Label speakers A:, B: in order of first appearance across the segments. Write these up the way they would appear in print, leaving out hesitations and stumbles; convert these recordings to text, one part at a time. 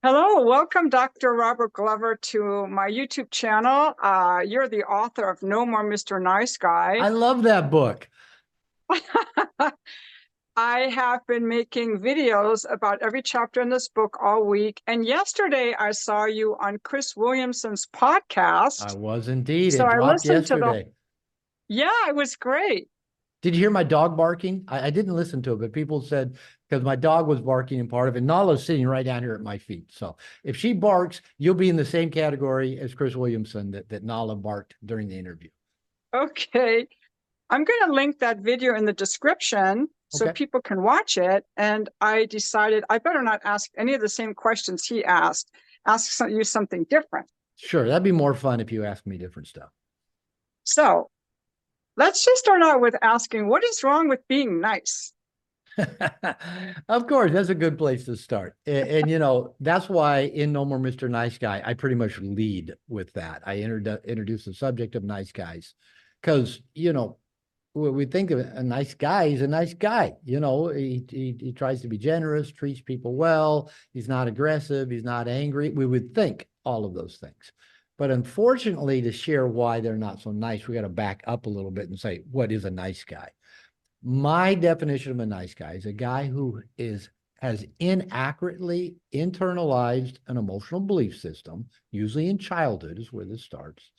A: Hello, welcome Dr. Robert Glover to my YouTube channel. You're the author of No More Mr. Nice Guy.
B: I love that book.
A: I have been making videos about every chapter in this book all week. And yesterday I saw you on Chris Williamson's
B: I
A: podcast.
B: was indeed.
A: So
B: It
A: I
B: dropped
A: listened to
B: yesterday.
A: yeah, it was great.
B: Did you hear my dog barking? I didn't listen to it, but people said because my dog was barking in part of it. Nala's sitting right down here at my feet. So if she barks, you'll be in the same category as Chris Williamson that Nala barked during the interview.
A: Okay. I'm going to link that video in the description so
B: Okay.
A: people can watch it. And I decided I better not ask any of the same questions he asked, you something different.
B: Sure. That'd be more fun if you asked me different stuff.
A: So let's just start out with asking, what is wrong with being nice?
B: Of course, that's a good place to start. And that's why in No More Mr. Nice Guy, I pretty much lead with that. I introduce the subject of nice guys because, we think of a nice guy, he's a nice guy. He tries to be generous, treats people well. He's not aggressive. He's not angry. We would think all of those things. But unfortunately, to share why they're not so nice, we got to back up a little bit and say, what is a nice guy? My definition of a nice guy is a guy who has inaccurately internalized an emotional belief system, usually in childhood is where this starts,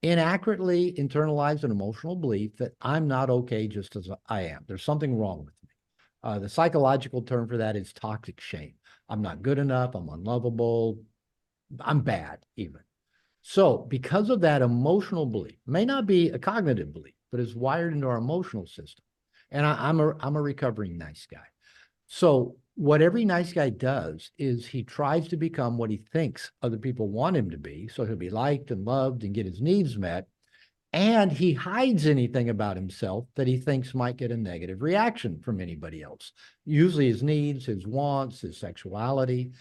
B: inaccurately internalized an emotional belief that I'm not okay just as I am. There's something wrong with me. The psychological term for that is toxic shame. I'm not good enough. I'm unlovable. I'm bad, even. So, because of that emotional belief, may not be a cognitive belief, but it's wired into our emotional system. And I'm a recovering nice guy. So, what every nice guy does is he tries to become what he thinks other people want him to be. So he'll be liked and loved and get his needs met. And he hides anything about himself that he thinks might get a negative reaction from anybody else, usually his needs, his wants, his sexuality.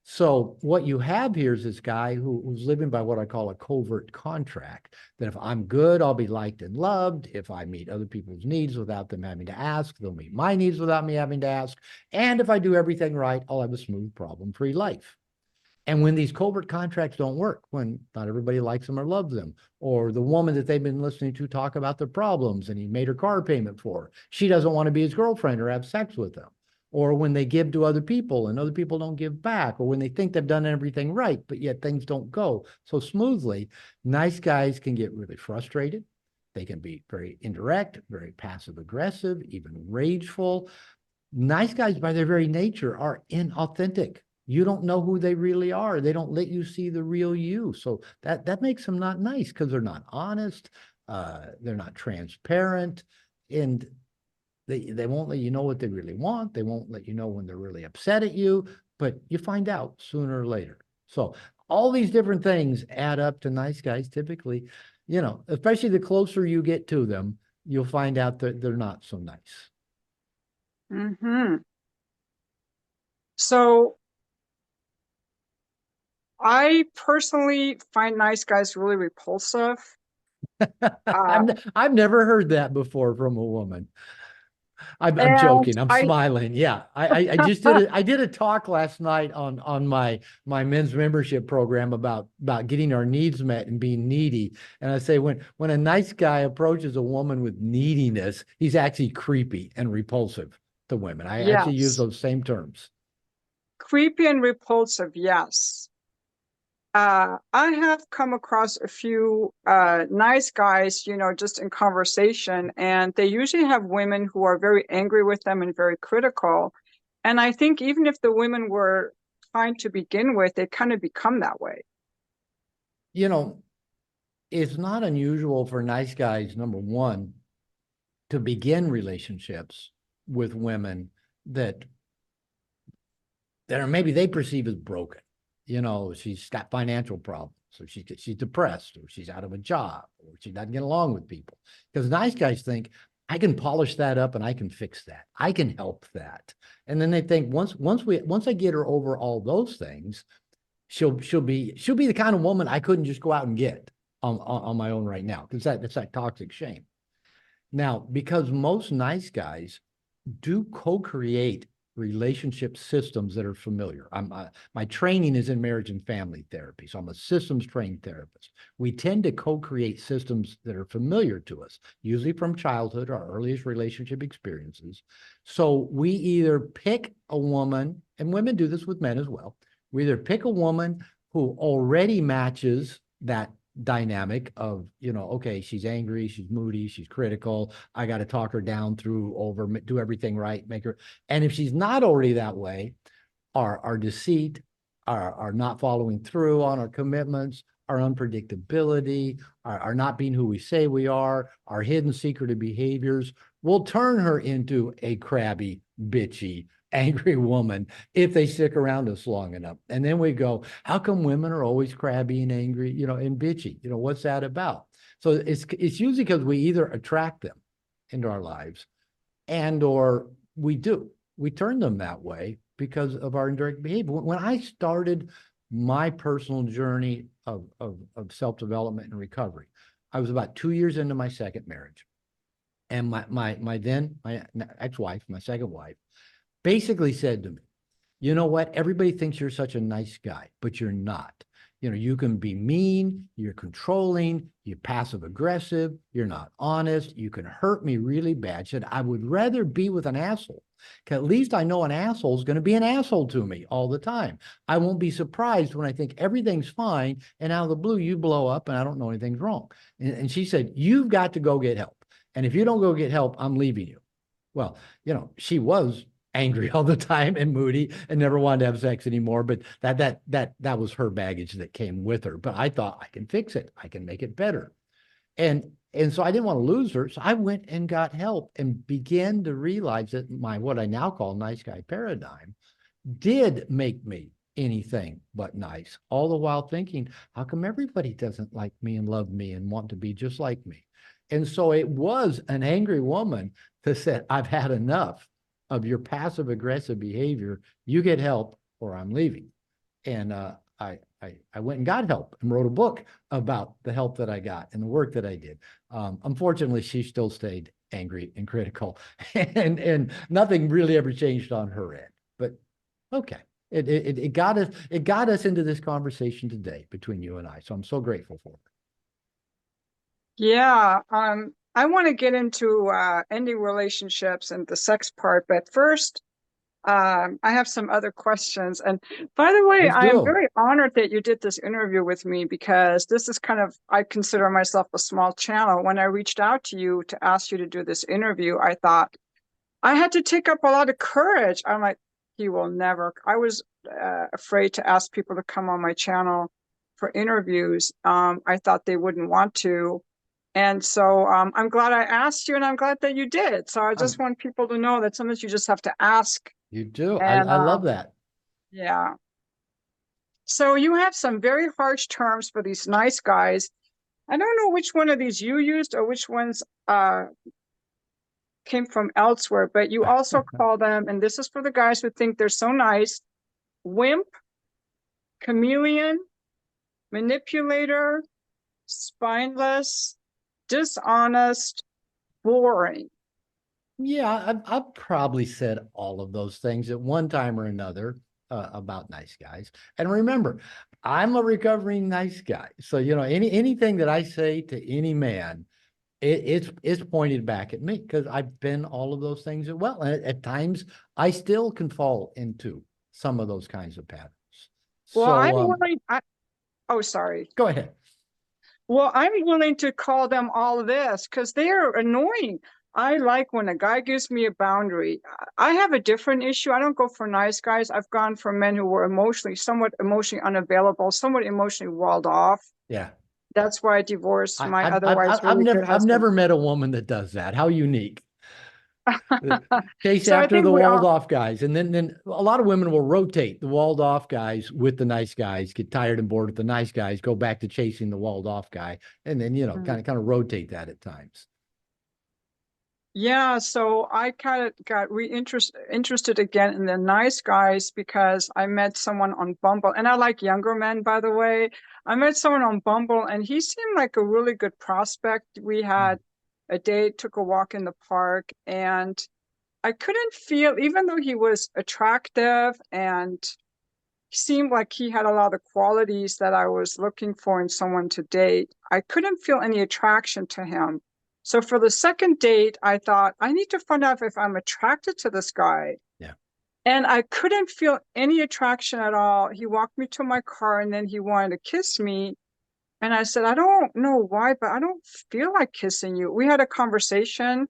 B: So what you have here is this guy who's living by what I call a covert contract, that if I'm good, I'll be liked and loved. If I meet other people's needs without them having to ask, they'll meet my needs without me having to ask. And if I do everything right, I'll have a smooth, problem-free life. And when these covert contracts don't work, when not everybody likes them or loves them, or the woman that they've been listening to talk about their problems and he made her car payment for her, she doesn't want to be his girlfriend or have sex with them. Or when they give to other people and other people don't give back, or when they think they've done everything right, but yet things don't go so smoothly, nice guys can get really frustrated. They can be very indirect, very passive aggressive, even rageful. Nice guys, by their very nature, are inauthentic. You don't know who they really are. They don't let you see the real you. So that makes them not nice because they're not honest. They're not transparent, and they won't let you know what they really want. They won't let you know when they're really upset at you, but you find out sooner or later. So all these different things add up to nice guys typically, especially the closer you get to them, you'll find out that they're not so nice.
A: Mm-hmm. So I personally find nice guys really repulsive. Uh,
B: I've never heard that before from a woman. I'm
A: and
B: joking. I'm
A: I,
B: smiling. Yeah, I just did a talk last night on my men's membership program about getting our needs met and being needy. And I say when a nice guy approaches a woman with neediness, he's actually creepy and repulsive to women. I actually use
A: yes,
B: those same terms.
A: creepy and repulsive, yes. I have come across a few nice guys, just in conversation, and they usually have women who are very angry with them and very critical. And I think even if the women were kind to begin with, they kind of become that way.
B: You know, it's not unusual for nice guys, number one, to begin relationships with women that that are maybe they perceive as broken. She's got financial problems, or she's depressed, or she's out of a job, or she doesn't get along with people. Because nice guys think, I can polish that up and I can fix that. I can help that. And then they think once I get her over all those things, she'll be the kind of woman I couldn't just go out and get on my own right now. Because that's that toxic shame. Now, because most nice guys do co-create relationship systems that are familiar. My training is in marriage and family therapy, so I'm a systems trained therapist. We tend to co-create systems that are familiar to us, usually from childhood, our earliest relationship experiences. So we either pick a woman, and women do this with men as well. We either pick a woman who already matches that dynamic of, okay, she's angry, she's moody, she's critical. I got to talk her down through, over, do everything right, make her. And if she's not already that way, our deceit, our not following through on our commitments, our unpredictability, our not being who we say we are, our hidden secretive behaviors will turn her into a crabby, bitchy, angry woman if they stick around us long enough. And then we go, how come women are always crabby and angry, and bitchy? What's that about? So it's usually because we either attract them into our lives or we turn them that way because of our indirect behavior. When I started my personal journey of self-development and recovery, I was about 2 years into my second marriage. And my ex-wife, my second wife, basically said to me, you know what? Everybody thinks you're such a nice guy, but you're not. You can be mean, you're controlling, you're passive aggressive, you're not honest, you can hurt me really bad. She said, I would rather be with an asshole, because at least I know an asshole is going to be an asshole to me all the time. I won't be surprised when I think everything's fine and out of the blue you blow up and I don't know anything's wrong. And she said, you've got to go get help. And if you don't go get help, I'm leaving you. Well, she was angry all the time and moody and never wanted to have sex anymore. But that was her baggage that came with her. But I thought, I can fix it. I can make it better. And so I didn't want to lose her. So I went and got help and began to realize that my, what I now call nice guy paradigm, did make me anything but nice, all the while thinking, how come everybody doesn't like me and love me and want to be just like me? And so it was an angry woman that said, I've had enough of your passive aggressive behavior. You get help or I'm leaving. And I went and got help and wrote a book about the help that I got and the work that I did. Unfortunately, she still stayed angry and critical, and nothing really ever changed on her end. But okay, it got us into this conversation today between you and I. So I'm so grateful for it.
A: Yeah, I want to get into ending relationships and the sex part, but first, I have some other questions. And by the way,
B: Let's
A: I
B: do
A: am
B: 'em.
A: very honored that you did this interview with me, because this is kind of, I consider myself a small channel. When I reached out to you to ask you to do this interview, I thought I had to take up a lot of courage. I'm like, he will never. I was afraid to ask people to come on my channel for interviews. I thought they wouldn't want to. And so I'm glad I asked you, and I'm glad that you did. So I just want people to know that sometimes you just have to ask.
B: You do.
A: And
B: I love that.
A: yeah. So you have some very harsh terms for these nice guys. I don't know which one of these you used or which ones came from elsewhere, but you also call them, and this is for the guys who think they're so nice, wimp, chameleon, manipulator, spineless, dishonest, boring.
B: Yeah, I've probably said all of those things at one time or another about nice guys. And remember, I'm a recovering nice guy. So, anything that I say to any man, it's pointed back at me, because I've been all of those things as well. And at times I still can fall into some of those kinds of patterns.
A: Well, I'm
B: So
A: willing. Oh, sorry.
B: go ahead.
A: Well, I'm willing to call them all this because they are annoying. I like when a guy gives me a boundary. I have a different issue. I don't go for nice guys. I've gone for men who were somewhat emotionally unavailable, somewhat emotionally walled off.
B: Yeah.
A: That's why I divorced my
B: I've
A: otherwise really good
B: I've
A: husband.
B: never met a woman that does that. How unique. Chase
A: So I
B: after
A: think
B: the
A: we
B: walled
A: all,
B: off guys. And then a lot of women will rotate the walled off guys with the nice guys, get tired and bored with the nice guys, go back to chasing the walled off guy. And then, kind of rotate that at times.
A: yeah, so I kind of got interested again in the nice guys because I met someone on Bumble, and I like younger men, by the way. I met someone on Bumble, and he seemed like a really good prospect. We had a date, took a walk in the park, and I couldn't feel, even though he was attractive and seemed like he had a lot of qualities that I was looking for in someone to date, I couldn't feel any attraction to him. So for the second date, I thought, I need to find out if I'm attracted to this guy.
B: Yeah.
A: And I couldn't feel any attraction at all. He walked me to my car and then he wanted to kiss me. And I said, I don't know why, but I don't feel like kissing you. We had a conversation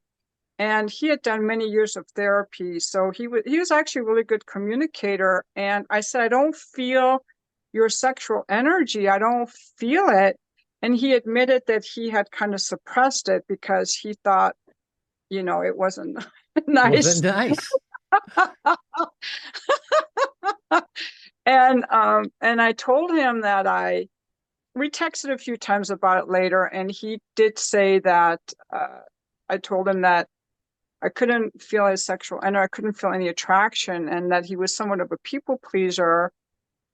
A: and he had done many years of therapy. So he was actually a really good communicator. And I said, I don't feel your sexual energy. I don't feel it. And he admitted that he had kind of suppressed it because he thought, it wasn't nice.
B: Wasn't nice.
A: And I told him that we texted a few times about it later, and he did say that I told him that I couldn't feel his sexual energy, I couldn't feel any attraction, and that he was somewhat of a people pleaser,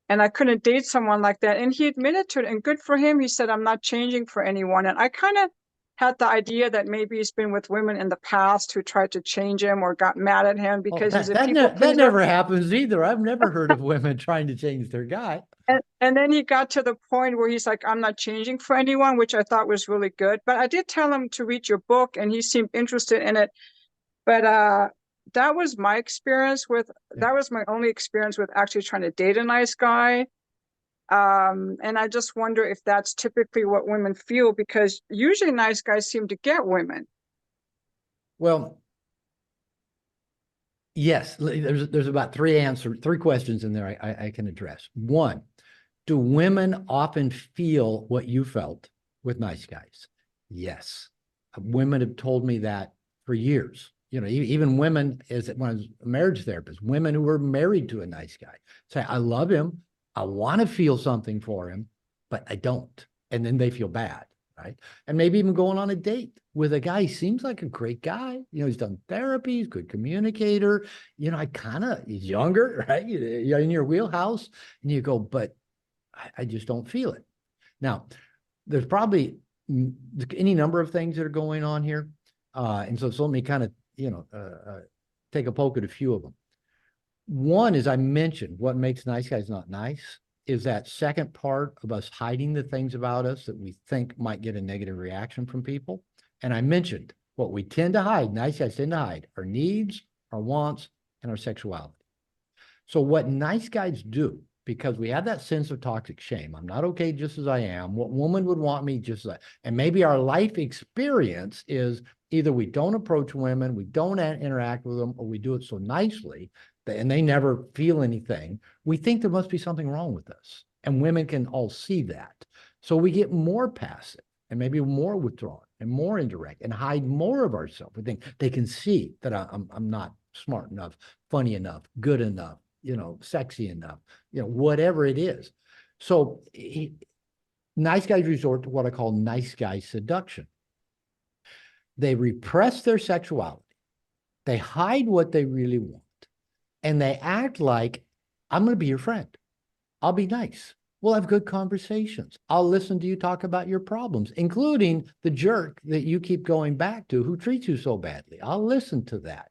A: and I couldn't date someone like that. And he admitted to it, and good for him. He said, I'm not changing for anyone. And I kind of had the idea that maybe he's been with women in the past who tried to change him or got mad at him because he's a people pleaser.
B: That never happens either. I've never heard of women trying to change their guy.
A: And then he got to the point where he's like, I'm not changing for anyone, which I thought was really good. But I did tell him to read your book, and he seemed interested in it. But that was my experience with, that was my only experience with actually trying to date a nice guy. And I just wonder if that's typically what women feel, because usually nice guys seem to get women.
B: Well, yes, there's about three questions in there I can address. One, do women often feel what you felt with nice guys? Yes. Women have told me that for years. Even women, when I was a marriage therapist, women who were married to a nice guy say, I love him. I want to feel something for him, but I don't. And then they feel bad, right? And maybe even going on a date with a guy, he seems like a great guy. He's done therapy, he's a good communicator. He's younger, right? You're in your wheelhouse, and you go, but I just don't feel it. Now, there's probably any number of things that are going on here. And so let me kind of, take a poke at a few of them. One, as I mentioned, what makes nice guys not nice is that second part of us hiding the things about us that we think might get a negative reaction from people. And I mentioned what we tend to hide, nice guys tend to hide, our needs, our wants, and our sexuality. So what nice guys do, because we have that sense of toxic shame, I'm not okay just as I am, what woman would want me just as and maybe our life experience is either we don't approach women, we don't interact with them, or we do it so nicely and they never feel anything. We think there must be something wrong with us. And women can all see that. So we get more passive and maybe more withdrawn and more indirect and hide more of ourselves. We think they can see that I'm not smart enough, funny enough, good enough, sexy enough, whatever it is. So nice guys resort to what I call nice guy seduction. They repress their sexuality. They hide what they really want. And they act like, I'm going to be your friend. I'll be nice. We'll have good conversations. I'll listen to you talk about your problems, including the jerk that you keep going back to who treats you so badly. I'll listen to that.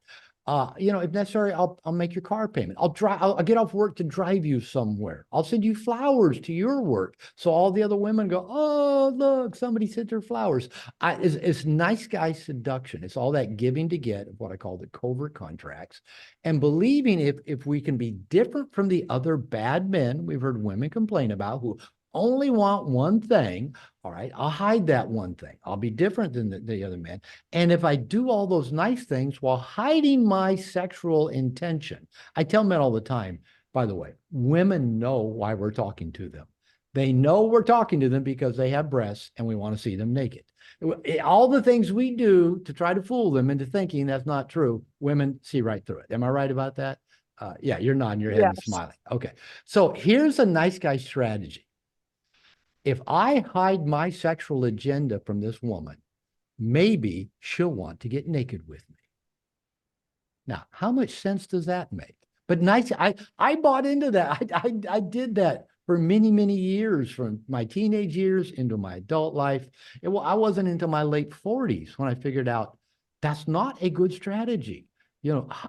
B: If necessary, I'll make your car payment. I'll get off work to drive you somewhere. I'll send you flowers to your work. So all the other women go, oh, look, somebody sent her flowers. It's nice guy seduction. It's all that giving to get, what I call the covert contracts, and believing if we can be different from the other bad men we've heard women complain about who only want one thing. All right, I'll hide that one thing. I'll be different than the other men. And if I do all those nice things while hiding my sexual intention, I tell men all the time, by the way, women know why we're talking to them. They know we're talking to them because they have breasts and we want to see them naked. All the things we do to try to fool them into thinking that's not true, women see right through it. Am I right about that? Yeah, you're nodding your head and smiling. Okay, so here's a nice guy strategy. If I hide my sexual agenda from this woman, maybe she'll want to get naked with me. Now, how much sense does that make? But nice, I bought into that. I did that for many, many years, from my teenage years into my adult life. I wasn't into my late 40s when I figured out that's not a good strategy.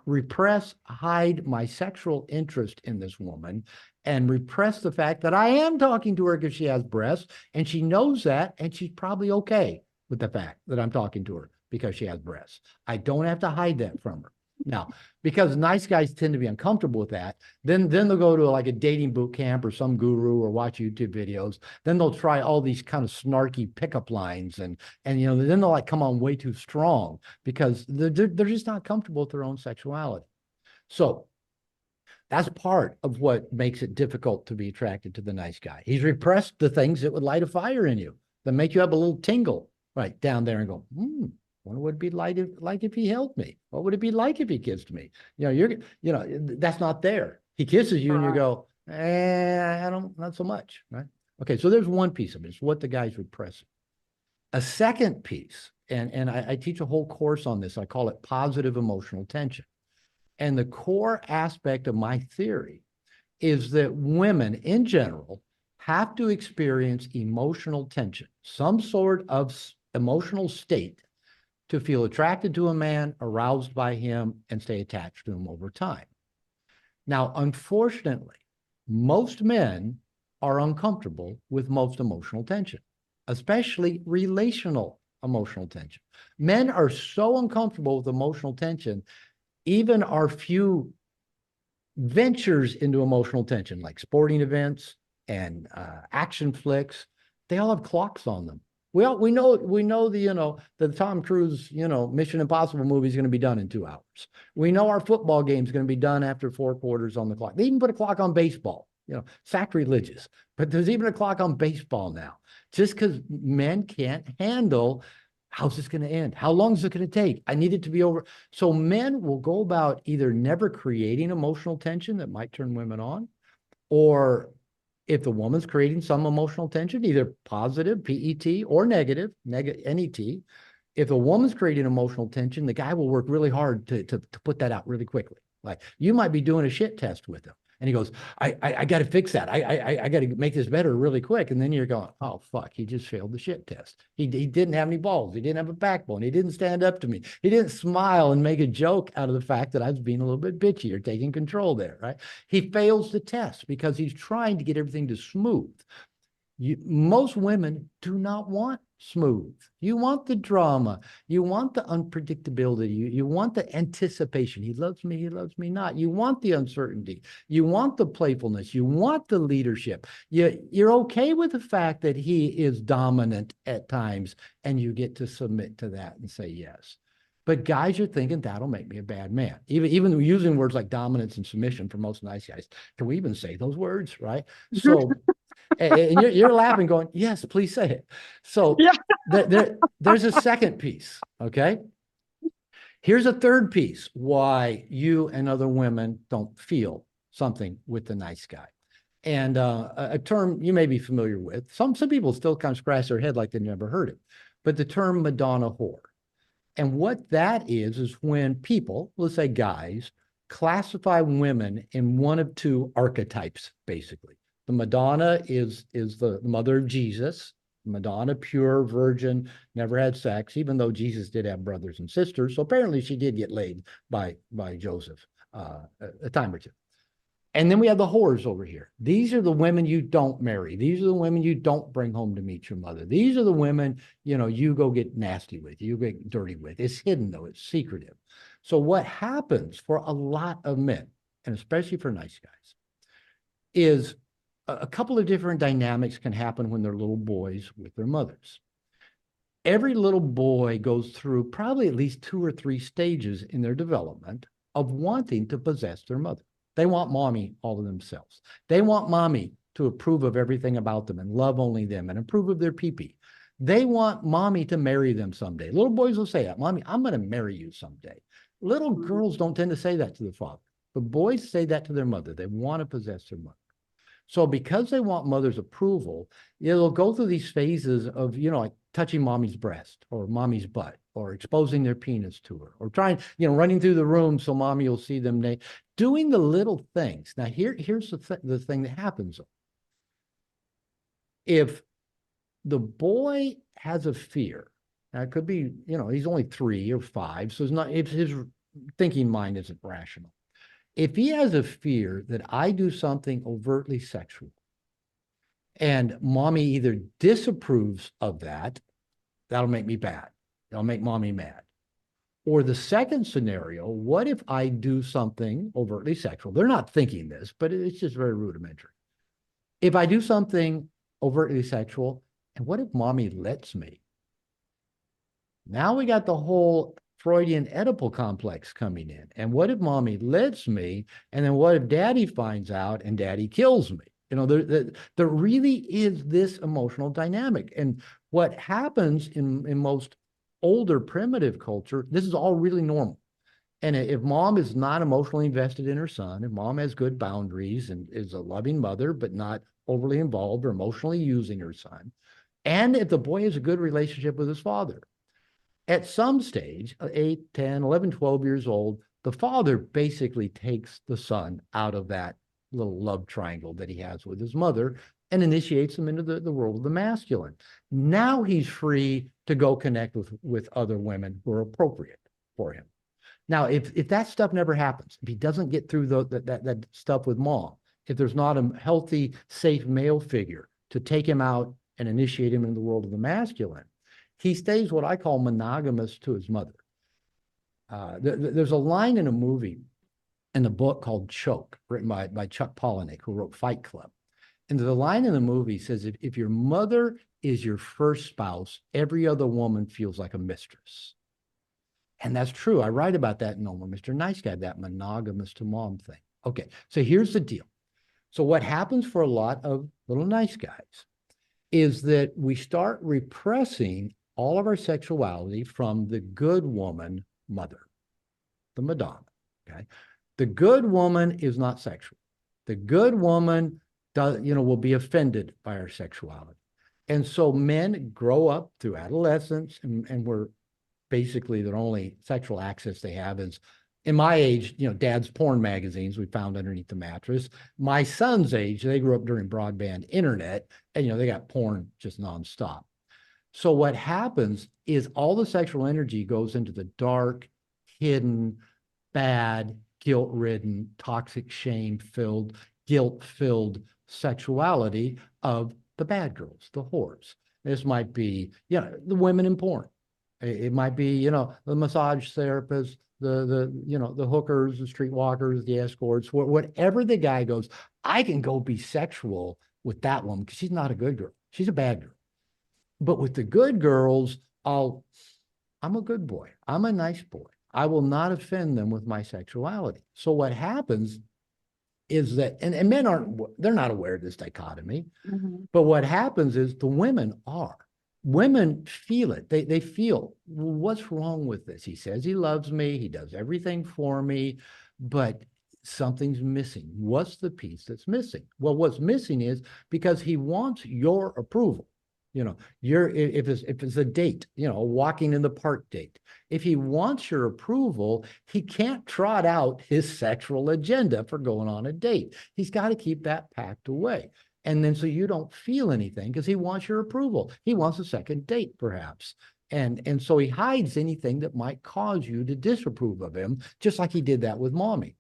B: repress, hide my sexual interest in this woman and repress the fact that I am talking to her because she has breasts and she knows that and she's probably okay with the fact that I'm talking to her because she has breasts. I don't have to hide that from her. Now, because nice guys tend to be uncomfortable with that, then they'll go to like a dating boot camp or some guru or watch YouTube videos. Then they'll try all these kind of snarky pickup lines and then they'll like come on way too strong because they're just not comfortable with their own sexuality. So that's part of what makes it difficult to be attracted to the nice guy. He's repressed the things that would light a fire in you, that make you have a little tingle right down there and go, wonder what it'd be like if he held me. What would it be like if he kissed me? That's not there. He kisses you and you go, not so much, right? Okay, so there's one piece of it. It's what the guy's repressing. A second piece, and I teach a whole course on this. I call it positive emotional tension. And the core aspect of my theory is that women in general have to experience emotional tension, some sort of emotional state to feel attracted to a man, aroused by him, and stay attached to him over time. Now, unfortunately, most men are uncomfortable with most emotional tension, especially relational emotional tension. Men are so uncomfortable with emotional tension, even our few ventures into emotional tension, like sporting events and action flicks, they all have clocks on them. We know the Tom Cruise, Mission Impossible movie is going to be done in 2 hours. We know our football game is going to be done after 4 quarters on the clock. They even put a clock on baseball, sacrilegious, but there's even a clock on baseball now, just because men can't handle how's this going to end? How long is it going to take? I need it to be over. So men will go about either never creating emotional tension that might turn women on, or if the woman's creating some emotional tension, either positive, PET, or negative, NET, if the woman's creating emotional tension, the guy will work really hard to put that out really quickly. Like you might be doing a shit test with him. And he goes, I got to fix that. I got to make this better really quick. And then you're going, oh, fuck, he just failed the shit test. He didn't have any balls. He didn't have a backbone. He didn't stand up to me. He didn't smile and make a joke out of the fact that I was being a little bit bitchy or taking control there, right? He fails the test because he's trying to get everything to smooth. Most women do not want smooth. You want the drama. You want the unpredictability. You want the anticipation. He loves me not. You want the uncertainty. You want the playfulness. You want the leadership. You're okay with the fact that he is dominant at times, and you get to submit to that and say yes. But guys are thinking that'll make me a bad man. Even using words like dominance and submission for most nice guys. Can we even say those words, right? So and you're laughing going, yes, please say it. So there's a second piece, okay? Here's a third piece why you and other women don't feel something with the nice guy. And a term you may be familiar with. Some people still kind of scratch their head like they never heard it. But the term Madonna whore. And what that is when people, let's say guys, classify women in one of 2 archetypes, basically. The Madonna is the mother of Jesus. Madonna, pure, virgin, never had sex, even though Jesus did have brothers and sisters. So apparently she did get laid by Joseph a time or 2. And then we have the whores over here. These are the women you don't marry. These are the women you don't bring home to meet your mother. These are the women, you go get nasty with, you get dirty with. It's hidden though, it's secretive. So what happens for a lot of men, and especially for nice guys, is a couple of different dynamics can happen when they're little boys with their mothers. Every little boy goes through probably at least 2 or 3 stages in their development of wanting to possess their mother. They want mommy all of themselves. They want mommy to approve of everything about them and love only them and approve of their pee-pee. They want mommy to marry them someday. Little boys will say that, mommy, I'm going to marry you someday. Little girls don't tend to say that to the father. The boys say that to their mother. They want to possess their mother. So because they want mother's approval, they'll go through these phases of, like touching mommy's breast or mommy's butt or exposing their penis to her or trying, running through the room so mommy will see them doing the little things. Now, here's the thing that happens. If the boy has a fear, now it could be, he's only 3 or 5, so it's not, if his thinking mind isn't rational. If he has a fear that I do something overtly sexual and mommy either disapproves of that, that'll make me bad. That'll make mommy mad. Or the second scenario, what if I do something overtly sexual? They're not thinking this, but it's just very rudimentary. If I do something overtly sexual, and what if mommy lets me? Now we got the whole Freudian Oedipal complex coming in. And what if mommy lets me? And then what if daddy finds out and daddy kills me? You know, there really is this emotional dynamic. And what happens in most older primitive culture, this is all really normal. And if mom is not emotionally invested in her son, if mom has good boundaries and is a loving mother, but not overly involved or emotionally using her son, and if the boy has a good relationship with his father, at some stage, 8, 10, 11, 12 years old, the father basically takes the son out of that little love triangle that he has with his mother and initiates him into the world of the masculine. Now he's free to go connect with other women who are appropriate for him. Now, if that stuff never happens, if he doesn't get through that stuff with mom, if there's not a healthy, safe male figure to take him out and initiate him into the world of the masculine, he stays what I call monogamous to his mother. There's a line in a movie in the book called Choke, written by Chuck Palahniuk, who wrote Fight Club. And the line in the movie says, if your mother is your first spouse, every other woman feels like a mistress. And that's true. I write about that in No More Mr. Nice Guy, that monogamous to mom thing. Okay, so here's the deal. So what happens for a lot of little nice guys is that we start repressing all of our sexuality from the good woman mother, the Madonna, okay? The good woman is not sexual. The good woman will be offended by our sexuality. And so men grow up through adolescence and we're basically their only sexual access they have is, in my age, dad's porn magazines we found underneath the mattress. My son's age, they grew up during broadband internet and, they got porn just nonstop. So what happens is all the sexual energy goes into the dark, hidden, bad, guilt-ridden, toxic, shame-filled, guilt-filled sexuality of the bad girls, the whores. This might be, the women in porn. It might be, the massage therapists, the hookers, the streetwalkers, the escorts, whatever the guy goes, I can go be sexual with that woman because she's not a good girl. She's a bad girl. But with the good girls, I'm a good boy. I'm a nice boy. I will not offend them with my sexuality. So what happens is that, and men they're not aware of this dichotomy, but what happens is the women are. Women feel it. They feel, what's wrong with this? He says he loves me. He does everything for me, but something's missing. What's the piece that's missing? Well, what's missing is because he wants your approval. If it's a date, a walking in the park date, if he wants your approval, he can't trot out his sexual agenda for going on a date. He's got to keep that packed away. And then so you don't feel anything because he wants your approval. He wants a second date, perhaps. And so he hides anything that might cause you to disapprove of him, just like he did that with mommy.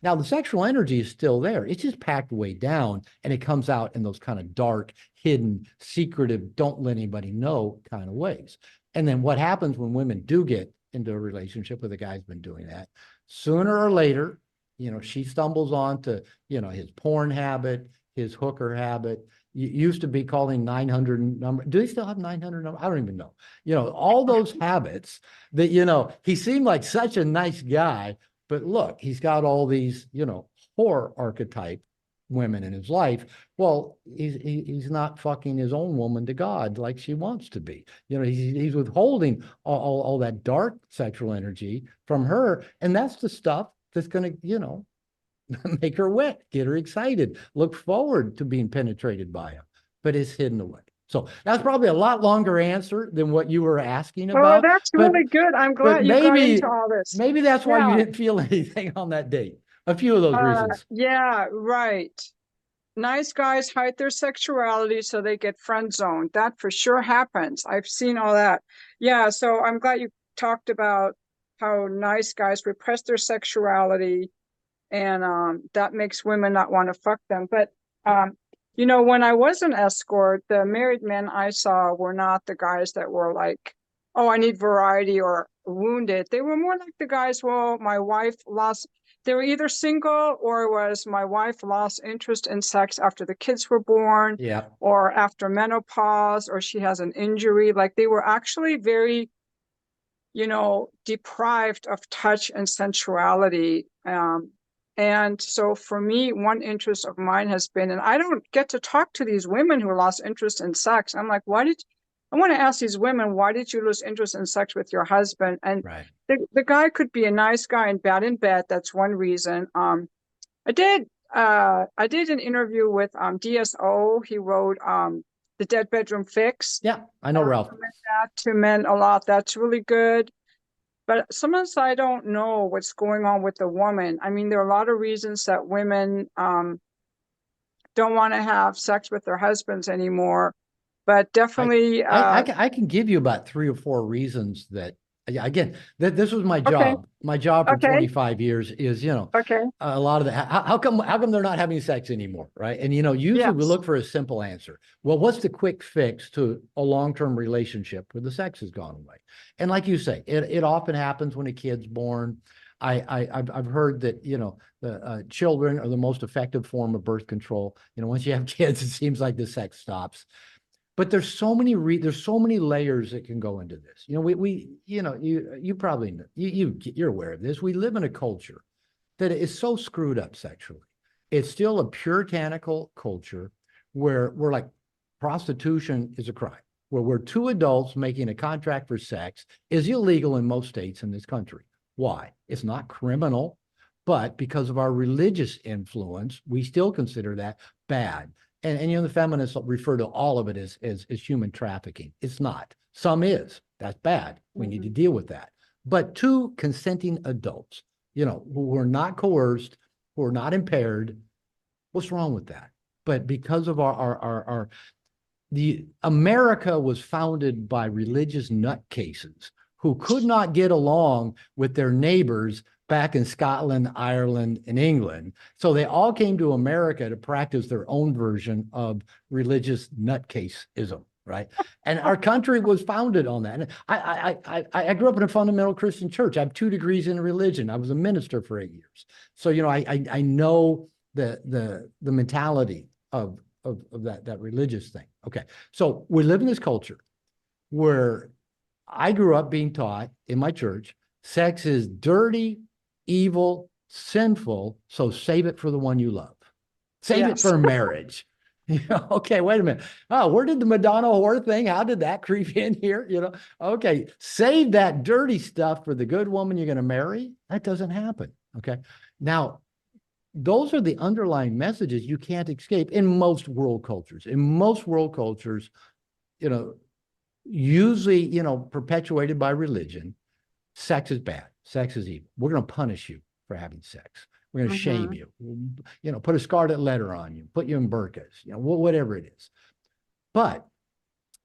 B: Now, the sexual energy is still there. It's just packed way down, and it comes out in those kind of dark, hidden, secretive, don't let anybody know kind of ways. And then what happens when women do get into a relationship with a guy who's been doing that? Sooner or later, she stumbles onto, his porn habit, his hooker habit. Used to be calling 900 number. Do they still have 900 number? I don't even know. All those habits that, he seemed like such a nice guy, but look, he's got all these, whore archetype women in his life. Well, he's not fucking his own woman to God like she wants to be. He's withholding all that dark sexual energy from her. And that's the stuff that's going to, make her wet, get her excited, look forward to being penetrated by him, but it's hidden away. So that's probably a lot longer answer than what you were asking about.
A: Oh, that's really good. I'm glad you got into all this.
B: Maybe that's why you didn't feel anything on that date. A few of those reasons.
A: Yeah, right. Nice guys hide their sexuality so they get friend zoned. That for sure happens. I've seen all that. Yeah, so I'm glad you talked about how nice guys repress their sexuality, and that makes women not want to fuck them. But you know, when I was an escort, the married men I saw were not the guys that were like, oh, I need variety or wounded. They were more like the guys, well, my wife lost, they were either single or it was my wife lost interest in sex after the kids were born
B: Yeah.
A: or after menopause or she has an injury. Like they were actually very, you know, deprived of touch and sensuality. And so for me, one interest of mine has been, and I don't get to talk to these women who lost interest in sex. I'm like, I want to ask these women, why did you lose interest in sex with your husband? And
B: Right.
A: the guy could be a nice guy and bad in bed. That's one reason. I did an interview with DSO. He wrote The Dead Bedroom Fix.
B: Yeah, I know Ralph.
A: Recommend that to men a lot. That's really good. But sometimes I don't know what's going on with the woman. I mean, there are a lot of reasons that women don't want to have sex with their husbands anymore. But definitely,
B: I can give you about 3 or 4 reasons that, again, this was my job.
A: okay,
B: My job for
A: okay,
B: 25 years is,
A: okay,
B: a lot of the, how come they're not having sex anymore, right? And, usually we
A: yes,
B: look for a simple answer. Well, what's the quick fix to a long-term relationship where the sex has gone away? And like you say, it often happens when a kid's born. I've heard that, the children are the most effective form of birth control. Once you have kids, it seems like the sex stops. But there's so many layers that can go into this. You probably know, you're aware of this. We live in a culture that is so screwed up sexually. It's still a puritanical culture where we're like, prostitution is a crime, where we're 2 adults making a contract for sex is illegal in most states in this country. Why? It's not criminal, but because of our religious influence, we still consider that bad. And the feminists refer to all of it as human trafficking. It's not. Some is. That's bad. We need to deal with that. But 2 consenting adults, who are not coerced, who are not impaired, what's wrong with that? But because of the America was founded by religious nutcases who could not get along with their neighbors back in Scotland, Ireland, and England. So they all came to America to practice their own version of religious nutcaseism, right? And our country was founded on that. And I grew up in a fundamental Christian church. I have 2 degrees in religion. I was a minister for 8 years. So, I know the mentality of that religious thing. Okay. So we live in this culture where I grew up being taught in my church, sex is dirty, evil, sinful, so save it for the one you love. Save it for marriage. Okay, wait a minute. Oh, where did the Madonna whore thing? How did that creep in here? Okay, save that dirty stuff for the good woman you're going to marry. That doesn't happen. Okay. Now, those are the underlying messages you can't escape in most world cultures. In most world cultures, usually, perpetuated by religion, sex is bad. Sex is evil. We're going to punish you for having sex. We're going to shame you. Put a scarlet letter on you, put you in burqas, whatever it is. But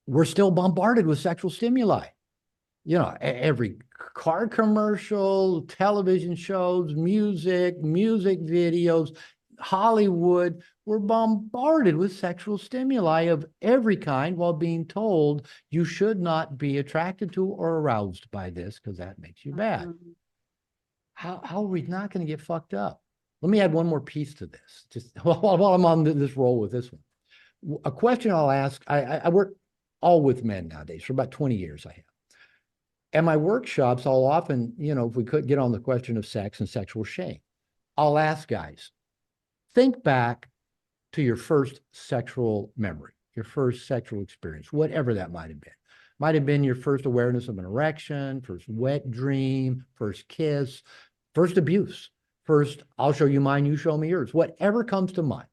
B: we're still bombarded with sexual stimuli. Every car commercial, television shows, music videos, Hollywood, we're bombarded with sexual stimuli of every kind while being told you should not be attracted to or aroused by this because that makes you bad. How are we not going to get fucked up? Let me add one more piece to this, just while I'm on this roll with this one. A question I'll ask, I work all with men nowadays for about 20 years I have. And my workshops, I'll often, if we could get on the question of sex and sexual shame, I'll ask guys, think back to your first sexual memory, your first sexual experience, whatever that might have been. Might have been your first awareness of an erection, first wet dream, first kiss, first abuse, first, I'll show you mine, you show me yours, whatever comes to mind.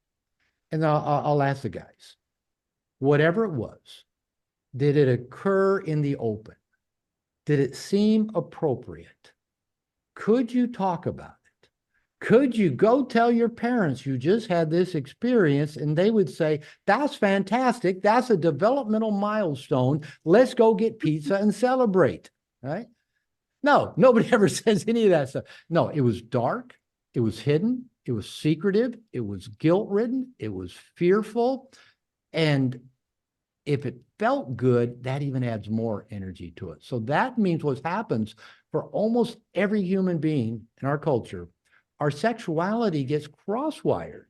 B: And I'll ask the guys, whatever it was, did it occur in the open? Did it seem appropriate? Could you talk about it? Could you go tell your parents you just had this experience and they would say, that's fantastic. That's a developmental milestone. Let's go get pizza and celebrate, right? No, nobody ever says any of that stuff. No, it was dark. It was hidden. It was secretive. It was guilt-ridden. It was fearful. And if it felt good, that even adds more energy to it. So that means what happens for almost every human being in our culture, our sexuality gets cross-wired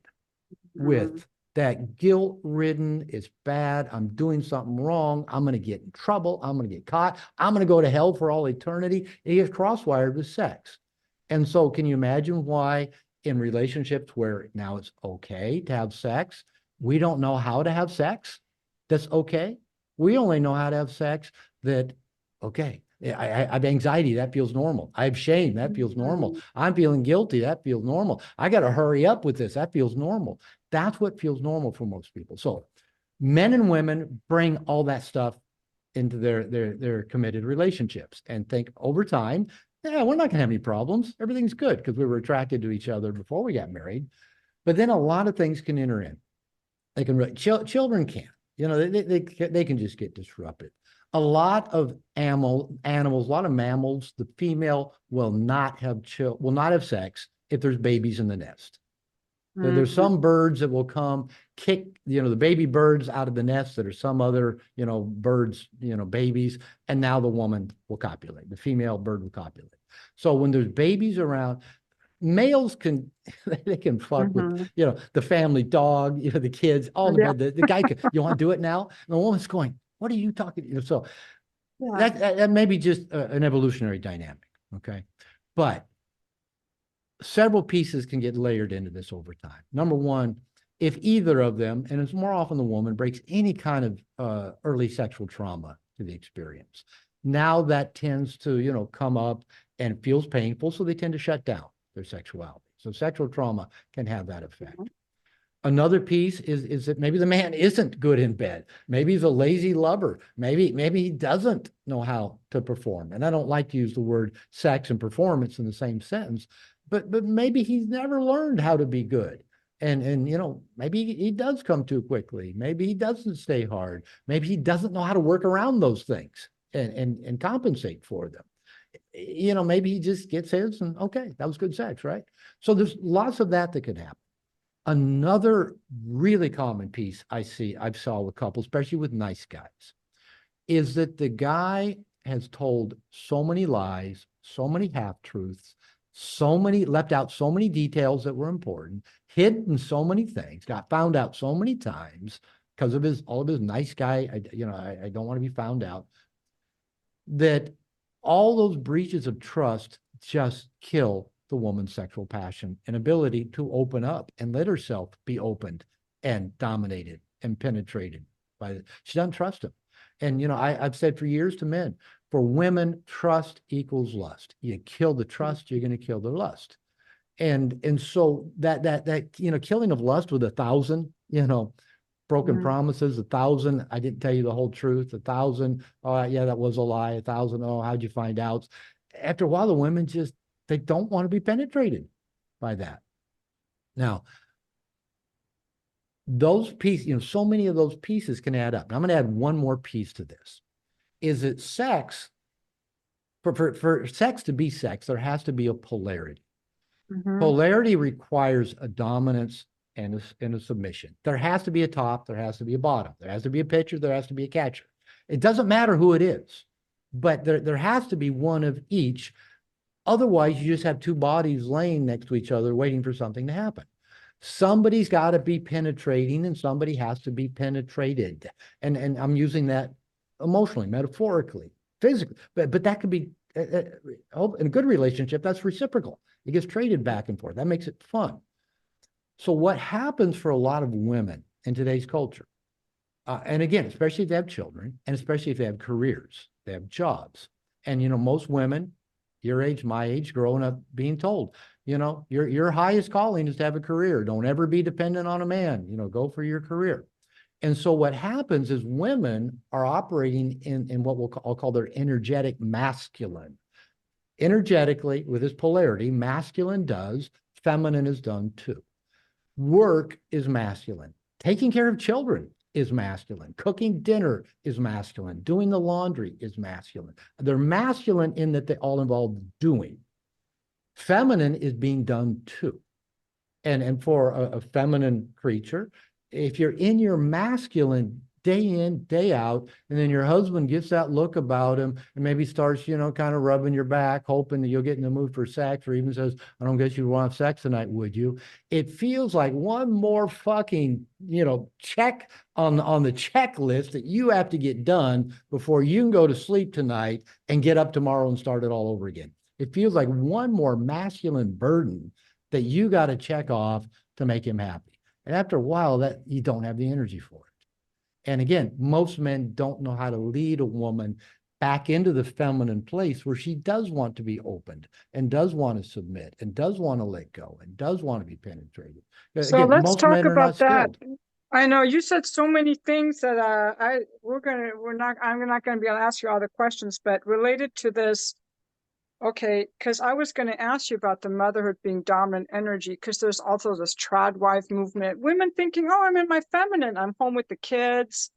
B: with that guilt-ridden, it's bad, I'm doing something wrong, I'm going to get in trouble, I'm going to get caught, I'm going to go to hell for all eternity. It gets cross-wired with sex. And so can you imagine why in relationships where now it's okay to have sex, we don't know how to have sex? That's okay. We only know how to have sex that, okay, I have anxiety, that feels normal. I have shame, that feels normal. I'm feeling guilty, that feels normal. I got to hurry up with this, that feels normal. That's what feels normal for most people. So men and women bring all that stuff into their committed relationships and think over time, yeah, we're not going to have any problems. Everything's good because we were attracted to each other before we got married. But then a lot of things can enter in. They can, children can, they can just get disrupted. A lot of animals, a lot of mammals, the female will not have sex if there's babies in the nest. There's some birds that will come kick, the baby birds out of the nest that are some other, birds, babies, and now the woman will copulate. The female bird will copulate. So when there's babies around, males can, they can fuck with, the family dog, the kids, all the guy can, you want to do it now? And the woman's going, what are you talking? So that may be just an evolutionary dynamic. Okay. But several pieces can get layered into this over time. Number one, if either of them, and it's more often the woman, breaks any kind of early sexual trauma to the experience, now that tends to, come up and feels painful, so they tend to shut down their sexuality. So sexual trauma can have that effect. Another piece is that maybe the man isn't good in bed. Maybe he's a lazy lover. Maybe he doesn't know how to perform. And I don't like to use the word sex and performance in the same sentence, but maybe he's never learned how to be good. And maybe he does come too quickly. Maybe he doesn't stay hard. Maybe he doesn't know how to work around those things and compensate for them. Maybe he just gets his and okay, that was good sex, right? So there's lots of that could happen. Another really common piece I've saw with couples, especially with nice guys, is that the guy has told so many lies, so many half-truths, left out so many details that were important, hidden so many things, got found out so many times because of all of his nice guy, I don't want to be found out, that all those breaches of trust just kill the woman's sexual passion and ability to open up and let herself be opened and dominated and penetrated by it. She doesn't trust him. And, I've said for years to men, for women, trust equals lust. You kill the trust, you're going to kill the lust. And so that killing of lust with 1,000, broken promises, 1,000, I didn't tell you the whole truth, 1,000, oh, yeah, that was a lie, 1,000, oh, how'd you find out? After a while, the women they don't want to be penetrated by that. Now, those pieces, so many of those pieces can add up. And I'm going to add one more piece to this, is that sex, for sex to be sex, there has to be a polarity. Polarity requires a dominance and a submission. There has to be a top, there has to be a bottom, there has to be a pitcher, there has to be a catcher. It doesn't matter who it is, but there has to be one of each. Otherwise, you just have two bodies laying next to each other waiting for something to happen. Somebody's got to be penetrating and somebody has to be penetrated. And I'm using that emotionally, metaphorically, physically, but that could be, in a good relationship, that's reciprocal. It gets traded back and forth. That makes it fun. So what happens for a lot of women in today's culture, and again, especially if they have children, and especially if they have careers, they have jobs. And, most women, your age, my age, growing up being told, your highest calling is to have a career. Don't ever be dependent on a man, go for your career. And so what happens is women are operating in what I'll call their energetic masculine. Energetically, with this polarity, masculine does, feminine is done too. Work is masculine. Taking care of children is masculine. Cooking dinner is masculine. Doing the laundry is masculine. They're masculine in that they all involve doing. Feminine is being done too. And for a feminine creature, if you're in your masculine day in, day out, and then your husband gets that look about him and maybe starts, kind of rubbing your back, hoping that you'll get in the mood for sex, or even says, I don't guess you want sex tonight, would you? It feels like one more fucking, check on the checklist that you have to get done before you can go to sleep tonight and get up tomorrow and start it all over again. It feels like one more masculine burden that you got to check off to make him happy. And after a while, that you don't have the energy for it. And again, most men don't know how to lead a woman back into the feminine place where she does want to be opened and does want to submit and does want to let go and does want to be penetrated.
A: So
B: Again,
A: let's
B: most
A: talk
B: men are
A: about
B: not
A: that.
B: skilled.
A: I know you said so many things that I'm not gonna be able to ask you all the questions, but related to this. Okay, because I was going to ask you about the motherhood being dominant energy, because there's also this trad wife movement. Women thinking, oh, I'm in my feminine. I'm home with the kids.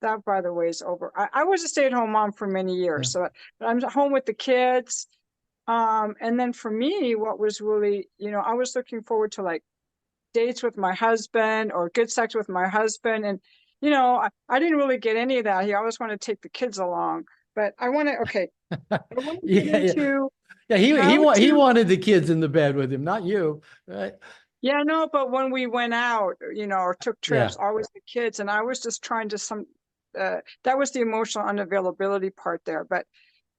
A: That, by the way, is over. I was a stay-at-home mom for many years,
B: Yeah.
A: so I'm home with the kids. And then for me, what was really, I was looking forward to like dates with my husband or good sex with my husband. And, I didn't really get any of that. He always wanted to take the kids along. But I want to, okay, I want to get
B: Yeah, yeah.
A: into
B: Yeah, he wanted the kids in the bed with him, not you. Right?
A: Yeah, no, but when we went out, or took
B: Yeah.
A: trips, always the kids, and I was just trying to that was the emotional unavailability part there. But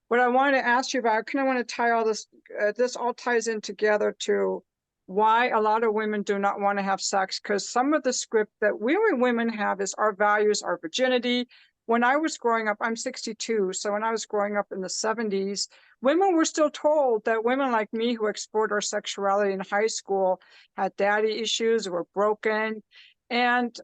A: what I wanted to ask you about, I kind of want to tie all this, this all ties in together to why a lot of women do not want to have sex, because some of the script that we women have is our values, our virginity. When I was growing up, I'm 62, so when I was growing up in the 70s, women were still told that women like me who explored our sexuality in high school had daddy issues, were broken, and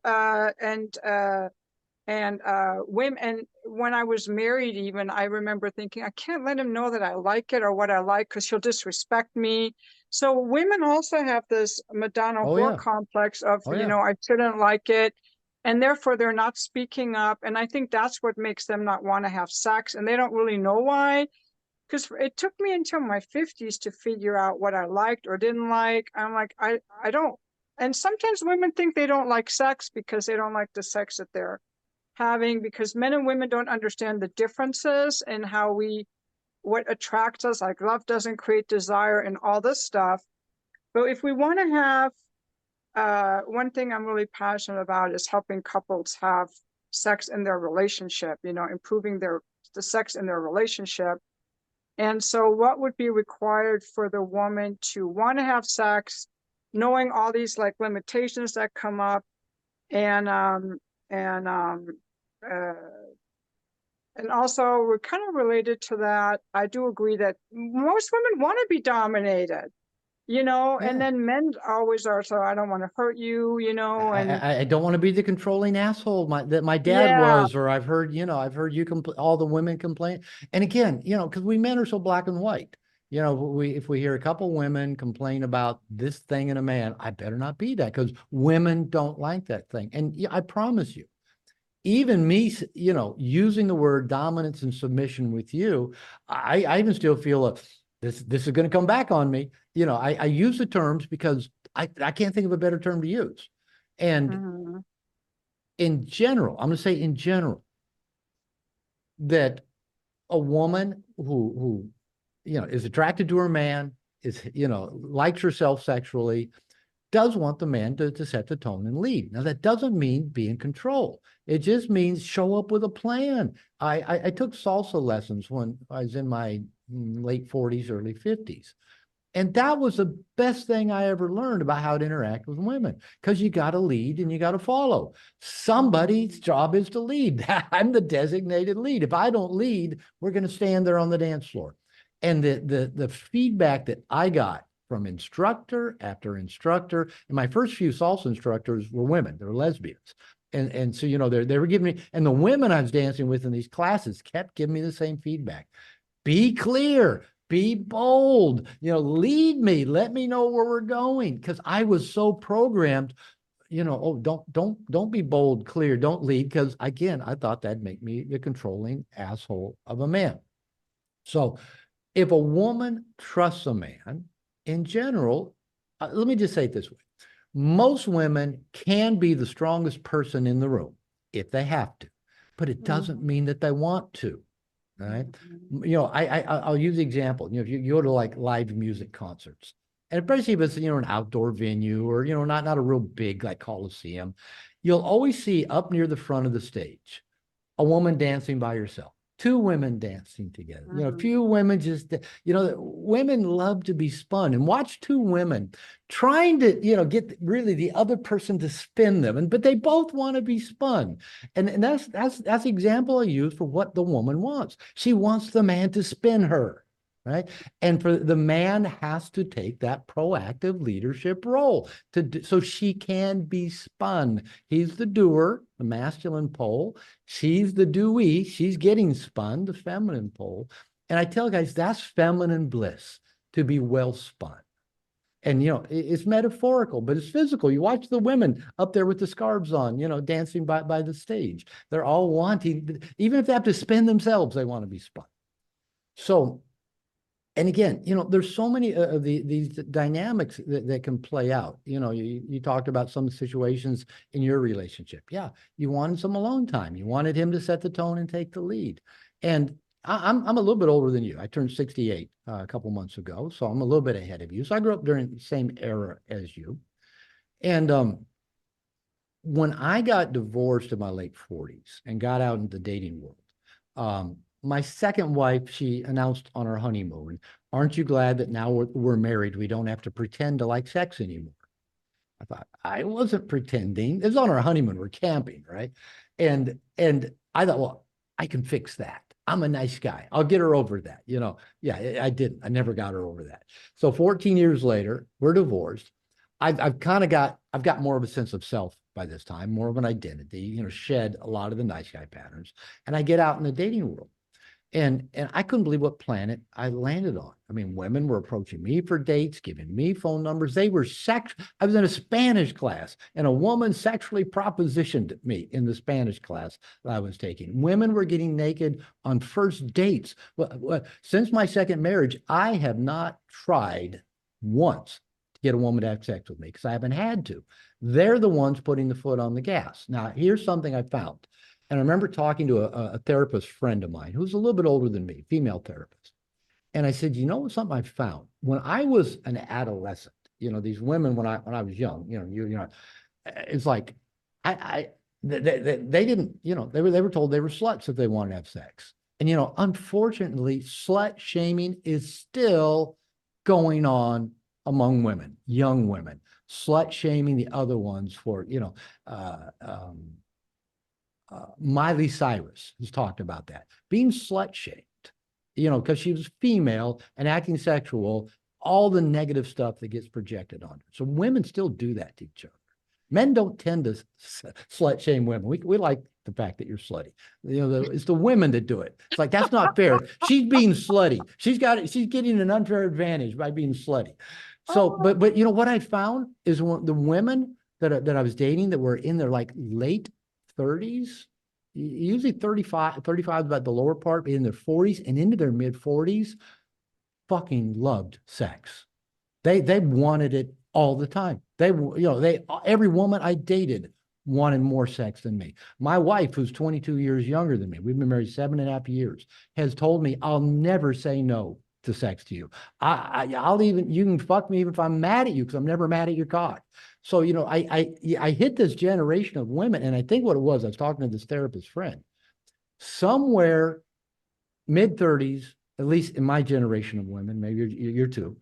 A: women. And when I was married, even I remember thinking, I can't let him know that I like it or what I like because he'll disrespect me. So women also have this Madonna
B: Oh,
A: whore
B: yeah.
A: complex of,
B: Oh, yeah.
A: I shouldn't like it. And therefore they're not speaking up. And I think that's what makes them not want to have sex. And they don't really know why. Because it took me until my 50s to figure out what I liked or didn't like. I'm like, I don't. And sometimes women think they don't like sex because they don't like the sex that they're having, because men and women don't understand the differences and what attracts us, like love doesn't create desire and all this stuff. But if we want to have, one thing I'm really passionate about is helping couples have sex in their relationship, improving the sex in their relationship. And so what would be required for the woman to want to have sex, knowing all these like limitations that come up, and and um uh, and also we're kind of related to that. I do agree that most women want to be dominated, and
B: Yeah.
A: then men always are, so I don't want to hurt you, and
B: I don't want to be the controlling asshole that my dad
A: yeah,
B: was, or I've heard you all the women complain. And again, because we men are so black and white. If we hear a couple women complain about this thing in a man, I better not be that, because women don't like that thing. And I promise you, even me, using the word dominance and submission with you, I even still feel this is going to come back on me. I use the terms because I can't think of a better term to use. And
A: mhm.
B: in general, I'm going to say in general, that a woman who is attracted to her man, is, likes herself sexually, does want the man to set the tone and lead. Now, that doesn't mean be in control. It just means show up with a plan. I took salsa lessons when I was in my late 40s, early 50s. And that was the best thing I ever learned about how to interact with women, because you got to lead and you got to follow. Somebody's job is to lead. I'm the designated lead. If I don't lead, we're going to stand there on the dance floor. And the feedback that I got from instructor after instructor, and my first few salsa instructors were women, they were lesbians. And so, they were giving me, and the women I was dancing with in these classes kept giving me the same feedback. Be clear, be bold, lead me, let me know where we're going. Because I was so programmed, oh, don't be bold, clear, don't lead, because again, I thought that'd make me the controlling asshole of a man. So if a woman trusts a man, in general, let me just say it this way. Most women can be the strongest person in the room if they have to, but it doesn't mean that they want to. All right. I'll use the example. If you go to like live music concerts, and especially if it's an outdoor venue or not a real big like Coliseum, you'll always see up near the front of the stage a woman dancing by herself, two women dancing together, a few women just, women love to be spun, and watch two women trying to, get really the other person to spin them. But they both want to be spun. And that's the example I use for what the woman wants. She wants the man to spin her. Right. And for the man has to take that proactive leadership role so she can be spun. He's the doer, the masculine pole. She's the doee. She's getting spun, the feminine pole. And I tell guys, that's feminine bliss, to be well spun. And, it's metaphorical, but it's physical. You watch the women up there with the scarves on, dancing by the stage. They're all wanting, even if they have to spin themselves, they want to be spun. So, and again, there's so many of these dynamics that can play out. You talked about some situations in your relationship. Yeah, you wanted some alone time. You wanted him to set the tone and take the lead. And I'm a little bit older than you. I turned 68 a couple months ago, so I'm a little bit ahead of you. So I grew up during the same era as you. And when I got divorced in my late 40s and got out into the dating world, my second wife, she announced on our honeymoon, "Aren't you glad that now we're married, we don't have to pretend to like sex anymore?" I thought, I wasn't pretending. It was on our honeymoon. We're camping, right? And I thought, well, I can fix that. I'm a nice guy. I'll get her over that. Yeah, I didn't. I never got her over that. So 14 years later, we're divorced. I've got more of a sense of self by this time, more of an identity, shed a lot of the nice guy patterns. And I get out in the dating world. And I couldn't believe what planet I landed on. I mean, women were approaching me for dates, giving me phone numbers. They were I was in a Spanish class, and a woman sexually propositioned me in the Spanish class that I was taking. Women were getting naked on first dates. Well, since my second marriage, I have not tried once to get a woman to have sex with me because I haven't had to. They're the ones putting the foot on the gas. Now, here's something I found. And I remember talking to a therapist friend of mine who's a little bit older than me, female therapist. And I said, something I found when I was an adolescent, these women, when I was young, it's like, they didn't, they were told they were sluts if they wanted to have sex. And, unfortunately, slut shaming is still going on among women, young women, slut shaming the other ones for, Miley Cyrus has talked about that, being slut shamed, because she was female and acting sexual, all the negative stuff that gets projected on her. So women still do that to each other. Men don't tend to slut shame women. We like the fact that you're slutty. It's the women that do it. It's like, that's not fair. She's being slutty. She's getting an unfair advantage by being slutty. So, but what I found is the women that I was dating that were in their like late 30s, usually 35 is about the lower part, but in their 40s and into their mid 40s, fucking loved sex. They wanted it all the time. Every woman I dated wanted more sex than me. My wife, who's 22 years younger than me, we've been married 7.5 years, has told me I'll never say no to sex to you. You can fuck me even if I'm mad at you, because I'm never mad at your cock. So, I hit this generation of women, and I think what it was, I was talking to this therapist friend, somewhere mid-30s, at least in my generation of women, maybe you're too,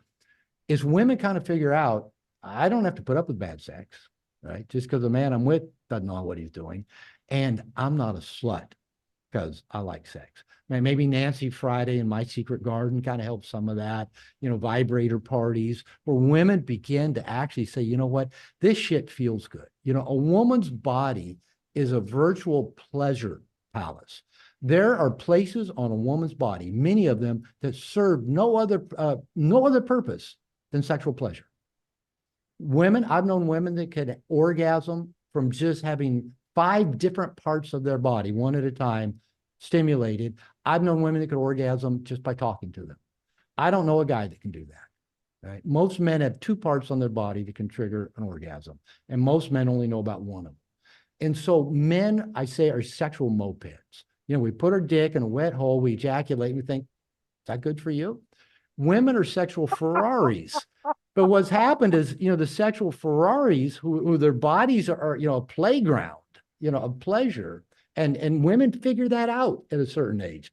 B: is women kind of figure out, I don't have to put up with bad sex, right? Just because the man I'm with doesn't know what he's doing. And I'm not a slut because I like sex. Maybe Nancy Friday and My Secret Garden kind of helps some of that, vibrator parties where women begin to actually say, you know what, this shit feels good. A woman's body is a virtual pleasure palace. There are places on a woman's body, many of them, that serve no other purpose than sexual pleasure. Women, I've known women that could orgasm from just having 5 different parts of their body, one at a time, stimulated. I've known women that could orgasm just by talking to them. I don't know a guy that can do that. Right? Most men have 2 parts on their body that can trigger an orgasm, and most men only know about one of them. And so men, I say, are sexual mopeds. You know, we put our dick in a wet hole, we ejaculate, and we think, is that good for you? Women are sexual Ferraris. But what's happened is, you know, the sexual Ferraris who their bodies are, you know, a playground, you know, of pleasure. And women figure that out at a certain age.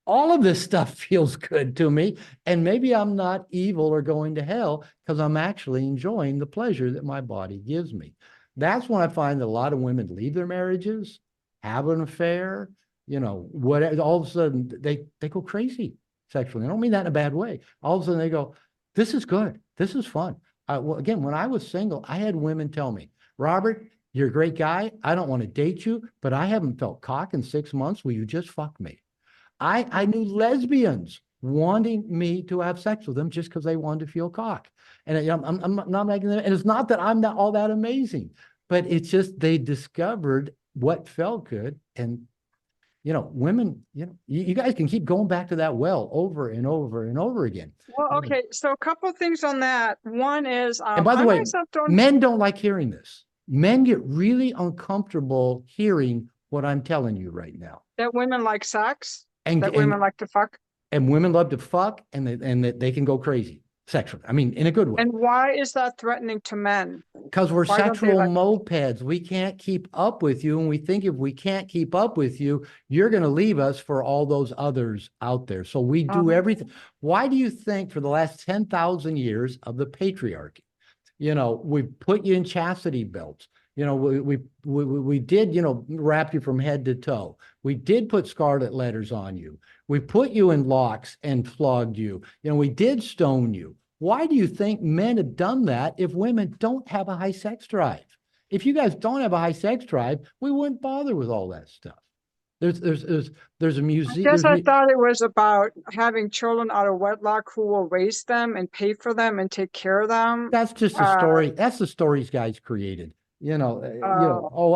B: All of this stuff feels good to me. And maybe I'm not evil or going to hell because I'm actually enjoying the pleasure that my body gives me. That's when I find that a lot of women leave their marriages, have an affair, you know, whatever. All of a sudden they go crazy sexually. I don't mean that in a bad way. All of a sudden they go, this is good. This is fun. Well, again, when I was single, I had women tell me, Robert, you're a great guy. I don't want to date you, but I haven't felt cock in 6 months. Will you just fuck me? I knew lesbians wanting me to have sex with them just because they wanted to feel cock. And you know, I'm not making that. And it's not that I'm not all that amazing, but it's just they discovered what felt good. And you know, women, you know, you guys can keep going back to that well over and over and over again.
A: Well, okay, so a couple of things on that. One is,
B: And by the
A: I
B: way,
A: myself don't.
B: men don't like hearing this. Men get really uncomfortable hearing what I'm telling you right now.
A: That women like sex,
B: And
A: that women like to fuck.
B: and women love to fuck, and they can go crazy sexually. I mean, in a good way.
A: And why is that threatening to men?
B: Because we're
A: Why don't they
B: sexual
A: like-
B: mopeds. We can't keep up with you. And we think if we can't keep up with you, you're going to leave us for all those others out there. So we do everything. Why do you think for the last 10,000 years of the patriarchy, you know, we put you in chastity belts? You know, we did, you know, wrap you from head to toe. We did put scarlet letters on you. We put you in locks and flogged you. You know, we did stone you. Why do you think men have done that if women don't have a high sex drive? If you guys don't have a high sex drive, we wouldn't bother with all that stuff. There's a museum.
A: I guess I thought it was about having children out of wedlock who will raise them and pay for them and take care of them.
B: That's just a story. That's the stories guys created. You know,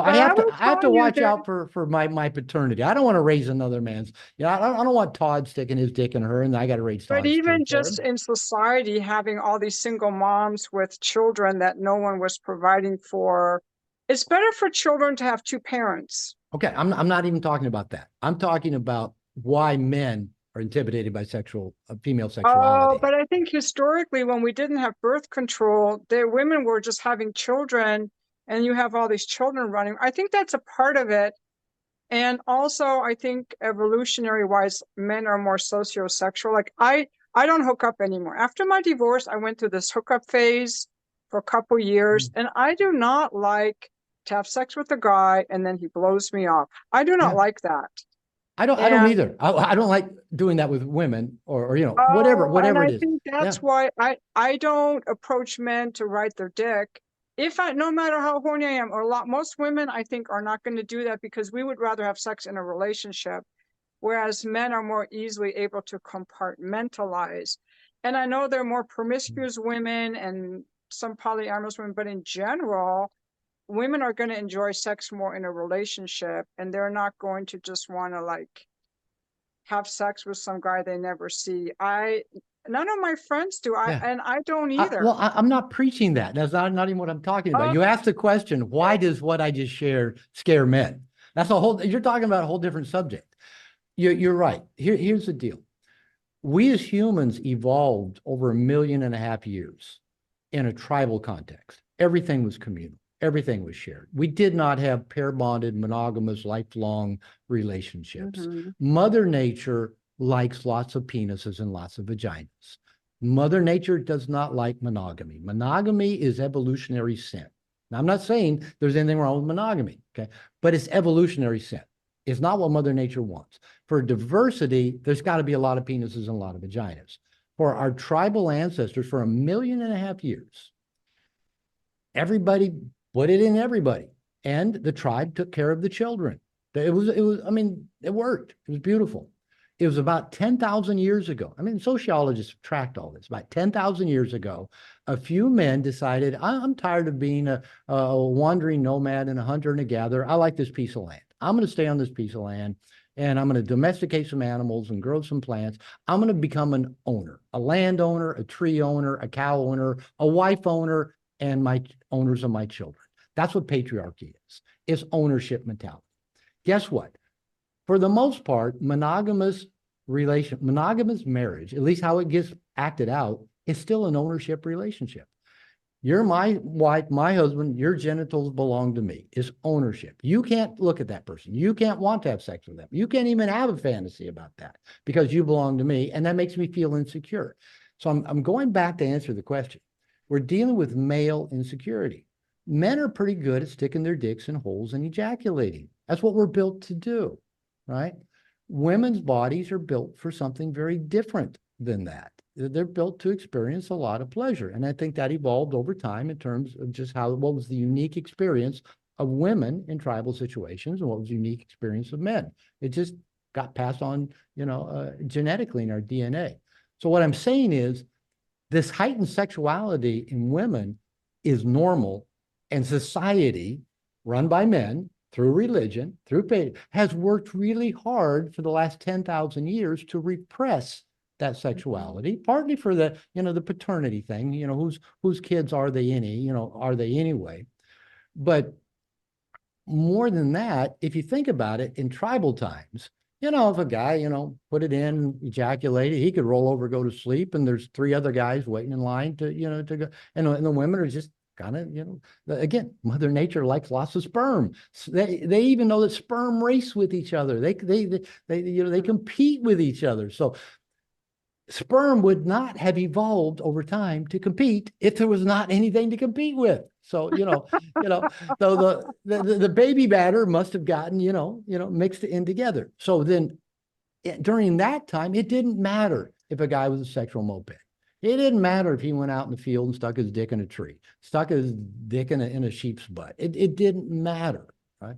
B: I have to watch out for my paternity. I don't want to raise another man's. You know, I don't want Todd sticking his dick in her, and I got to raise Todd.
A: But even just in society, having all these single moms with children that no one was providing for, it's better for children to have 2 parents.
B: Okay, I'm not even talking about that. I'm talking about why men are intimidated by female sexuality.
A: Oh, but I think historically, when we didn't have birth control, the women were just having children. And you have all these children running. I think that's a part of it. And also, I think evolutionary wise, men are more sociosexual. Like I don't hook up anymore. After my divorce, I went through this hookup phase for a couple years, and I do not like to have sex with a guy and then he blows me off. I do not like that.
B: I don't either. I don't like doing that with women or you know, whatever
A: and
B: it
A: I
B: is.
A: think that's why I don't approach men to ride their dick. No matter how horny I am, most women I think are not going to do that because we would rather have sex in a relationship, whereas men are more easily able to compartmentalize. And I know there are more promiscuous women and some polyamorous women, but in general, women are going to enjoy sex more in a relationship, and they're not going to just want to like have sex with some guy they never see. None of my friends do. And I don't either.
B: I'm not preaching that. That's not even what I'm talking about. You asked the question, why does what I just shared scare men? You're talking about a whole different subject. You're right. Here's the deal. We as humans evolved over 1.5 million years in a tribal context. Everything was communal. Everything was shared. We did not have pair bonded, monogamous, lifelong relationships. Mother Nature likes lots of penises and lots of vaginas. Mother Nature does not like monogamy. Monogamy is evolutionary sin. Now, I'm not saying there's anything wrong with monogamy, okay? But it's evolutionary sin. It's not what Mother Nature wants. For diversity, there's got to be a lot of penises and a lot of vaginas. For our tribal ancestors, for 1.5 million years, everybody put it in everybody. And the tribe took care of the children. It worked. It was beautiful. It was about 10,000 years ago. I mean, sociologists have tracked all this. About 10,000 years ago, a few men decided, I'm tired of being a wandering nomad and a hunter and a gatherer. I like this piece of land. I'm going to stay on this piece of land, and I'm going to domesticate some animals and grow some plants. I'm going to become an owner, a landowner, a tree owner, a cow owner, a wife owner, and my owners of my children. That's what patriarchy is. It's ownership mentality. Guess what? For the most part, monogamous marriage, at least how it gets acted out, is still an ownership relationship. You're my wife, my husband, your genitals belong to me. It's ownership. You can't look at that person. You can't want to have sex with them. You can't even have a fantasy about that because you belong to me, and that makes me feel insecure. So I'm going back to answer the question. We're dealing with male insecurity. Men are pretty good at sticking their dicks in holes and ejaculating. That's what we're built to do, right? Women's bodies are built for something very different than that. They're built to experience a lot of pleasure. And I think that evolved over time in terms of just what was the unique experience of women in tribal situations and what was the unique experience of men. It just got passed on, genetically in our DNA. So what I'm saying is this heightened sexuality in women is normal, and society run by men through religion, through faith, has worked really hard for the last 10,000 years to repress that sexuality, partly for the, the paternity thing, whose kids are they are they anyway? But more than that, if you think about it, in tribal times, if a guy, put it in, ejaculated, he could roll over, go to sleep, and there's 3 other guys waiting in line to, to go, and the women are just kind of, again, Mother Nature likes lots of sperm. So they even know that sperm race with each other. They compete with each other. So sperm would not have evolved over time to compete if there was not anything to compete with. So, so the baby batter must have gotten, mixed in together. So then during that time, it didn't matter if a guy was a sexual moped. It didn't matter if he went out in the field and stuck his dick in a tree, stuck his dick in a sheep's butt. It didn't matter, right?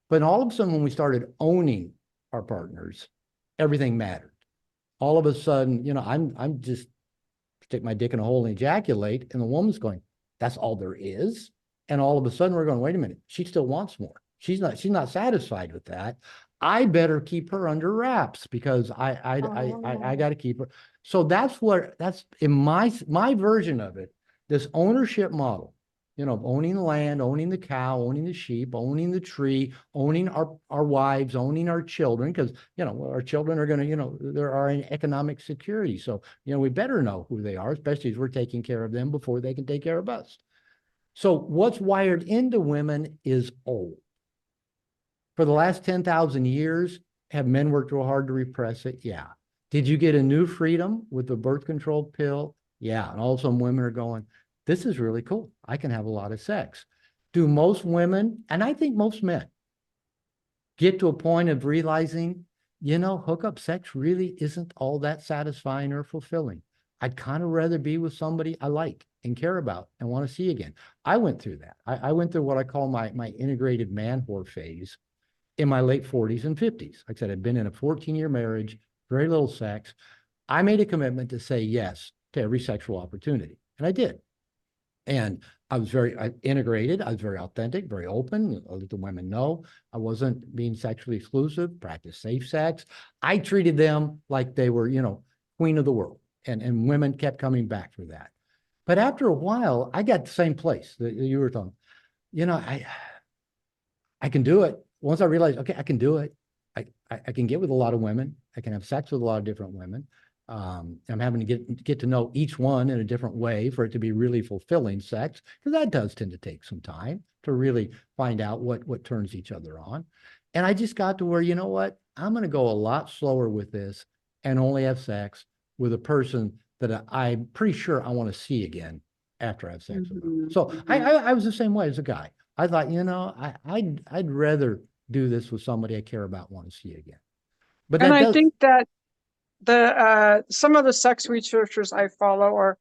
B: But all of a sudden, when we started owning our partners, everything mattered. All of a sudden, I'm just stick my dick in a hole and ejaculate, and the woman's going, that's all there is. And all of a sudden, we're going, wait a minute, she still wants more. She's not satisfied with that. I better keep her under wraps because I got to keep her. So that's in my version of it, this ownership model, owning the land, owning the cow, owning the sheep, owning the tree, owning our wives, owning our children, because, our children are going to, there are an economic security. So, we better know who they are, especially as we're taking care of them before they can take care of us. So what's wired into women is old. For the last 10,000 years, have men worked real hard to repress it? Yeah. Did you get a new freedom with the birth control pill? Yeah. And all of a sudden women are going, this is really cool. I can have a lot of sex. Do most women, and I think most men, get to a point of realizing, hookup sex really isn't all that satisfying or fulfilling. I'd kind of rather be with somebody I like and care about and want to see again. I went through that. I went through what I call my integrated man whore phase in my late 40s and 50s. Like I said, I'd been in a 14-year marriage, very little sex. I made a commitment to say yes to every sexual opportunity, and I did. And I was very integrated. I was very authentic, very open. I let the women know I wasn't being sexually exclusive, practiced safe sex. I treated them like they were, queen of the world. And women kept coming back for that. But after a while, I got the same place that you were talking. I can do it. Once I realized, okay, I can do it. I can get with a lot of women. I can have sex with a lot of different women. I'm having to get to know each one in a different way for it to be really fulfilling sex, because that does tend to take some time to really find out what turns each other on. And I just got to where, you know what, I'm going to go a lot slower with this and only have sex with a person that I'm pretty sure I want to see again after I have sex with them. So I was the same way as a guy. I thought, I'd rather do this with somebody I care about, want to see again. But
A: and I think that some of the sex researchers I follow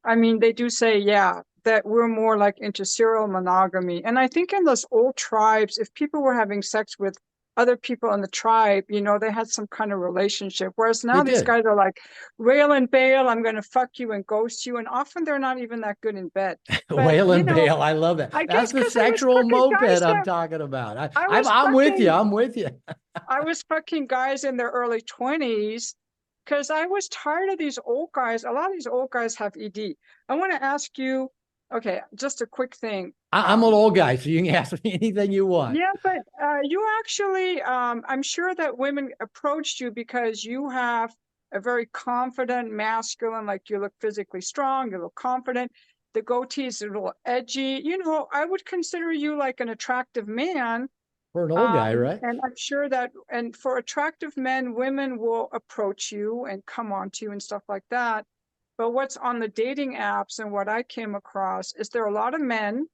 A: they do say, yeah, that we're more like into serial monogamy. And I think in those old tribes, if people were having sex with other people in the tribe, you know, they had some kind of relationship. Whereas now
B: They
A: these
B: did.
A: guys are like, rail and bail, I'm going to fuck you and ghost you. And often they're not even that good in bed. But,
B: Whale
A: you
B: and
A: know,
B: bail. I love that.
A: I
B: That's
A: guess
B: the
A: because I was
B: sexual
A: fucking
B: moped
A: guys
B: I'm
A: that
B: talking about.
A: I
B: I'm,
A: was
B: I'm with you.
A: fucking,
B: I'm with you.
A: I was fucking guys in their early 20s because I was tired of these old guys. A lot of these old guys have ED. I want to ask you, okay, just a quick thing.
B: I'm an old guy, so you can ask me anything you want.
A: Yeah, but you actually, I'm sure that women approached you because you have a very confident, masculine, like you look physically strong, you look confident. The goatee is a little edgy. You know, I would consider you like an attractive man.
B: For an old guy, right?
A: And I'm sure that, and for attractive men, women will approach you and come on to you and stuff like that. But what's on the dating apps and what I came across is there are a lot of men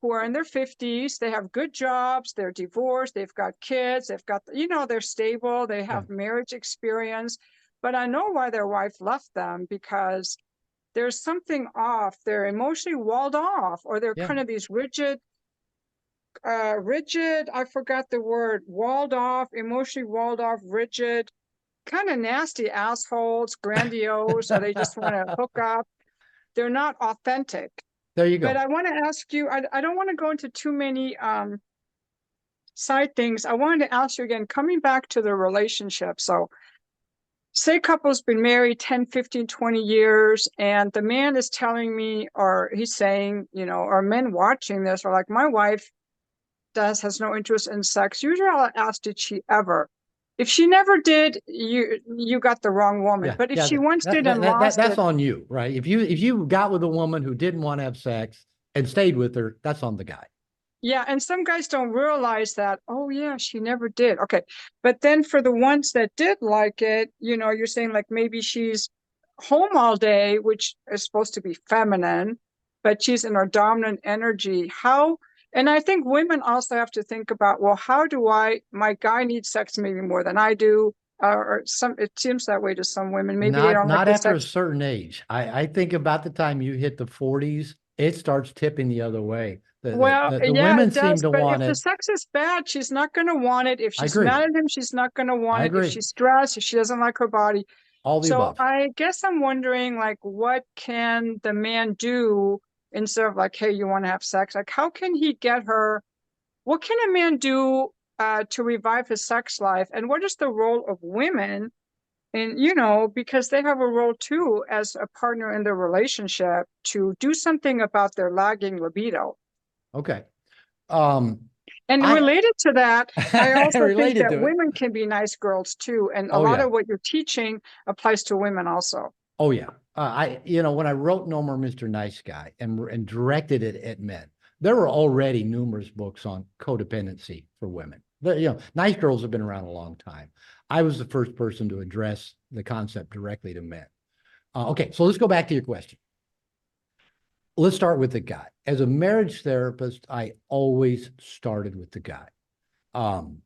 A: who are in their 50s, they have good jobs, they're divorced, they've got kids, they've got, you know, they're stable, they
B: Yeah.
A: have marriage experience. But I know why their wife left them, because there's something off. They're emotionally walled off, or they're
B: Yeah.
A: kind of these rigid, I forgot the word, walled off, emotionally walled off, rigid, kind of nasty assholes, grandiose, or they just want to hook up. They're not authentic.
B: There you
A: But
B: go.
A: I want to ask you, I don't want to go into too many side things. I wanted to ask you again, coming back to the relationship. So say couple's been married 10, 15, 20 years, and the man is telling me, or he's saying, you know, or men watching this are like, my wife has no interest in sex. Usually I'll ask, did she ever? If she never did, you got the wrong woman.
B: Yeah,
A: But if
B: yeah.
A: she once did and lost
B: That's
A: it,
B: on you, right? If you got with a woman who didn't want to have sex and stayed with her, that's on the guy.
A: yeah, and some guys don't realize that, oh yeah, she never did. Okay. But then for the ones that did like it, you know, you're saying like maybe she's home all day, which is supposed to be feminine, but she's in her dominant energy. How, and I think women also have to think about, well, how do my guy needs sex maybe more than I do. Or some, it seems that way to some women. Maybe they
B: Not
A: don't like
B: not
A: the
B: after a
A: sex.
B: certain age. I think about the time you hit the 40s, it starts tipping the other way.
A: Well,
B: The
A: yeah,
B: women
A: it
B: seem
A: does.
B: to
A: But if
B: want
A: the
B: it.
A: sex is bad, she's not going to want it. If
B: I
A: she's
B: agree.
A: mad at him, she's not going to want
B: I
A: it. If
B: agree.
A: she's stressed, if she doesn't like her body.
B: All the
A: So
B: above.
A: I guess I'm wondering, like, what can the man do instead of like, hey, you want to have sex? Like, how can he get her? What can a man do to revive his sex life? And what is the role of women? And, you know, because they have a role too as a partner in the relationship to do something about their lagging libido.
B: Okay. Um,
A: And
B: I
A: related to that, I also think
B: related
A: that
B: to it.
A: women can be nice girls too. And a
B: Oh
A: lot
B: yeah.
A: of what you're teaching applies to women also.
B: Oh yeah. When I wrote No More Mr. Nice Guy and directed it at men, there were already numerous books on codependency for women. Nice girls have been around a long time. I was the first person to address the concept directly to men. Okay, so let's go back to your question. Let's start with the guy. As a marriage therapist, I always started with the guy. Um,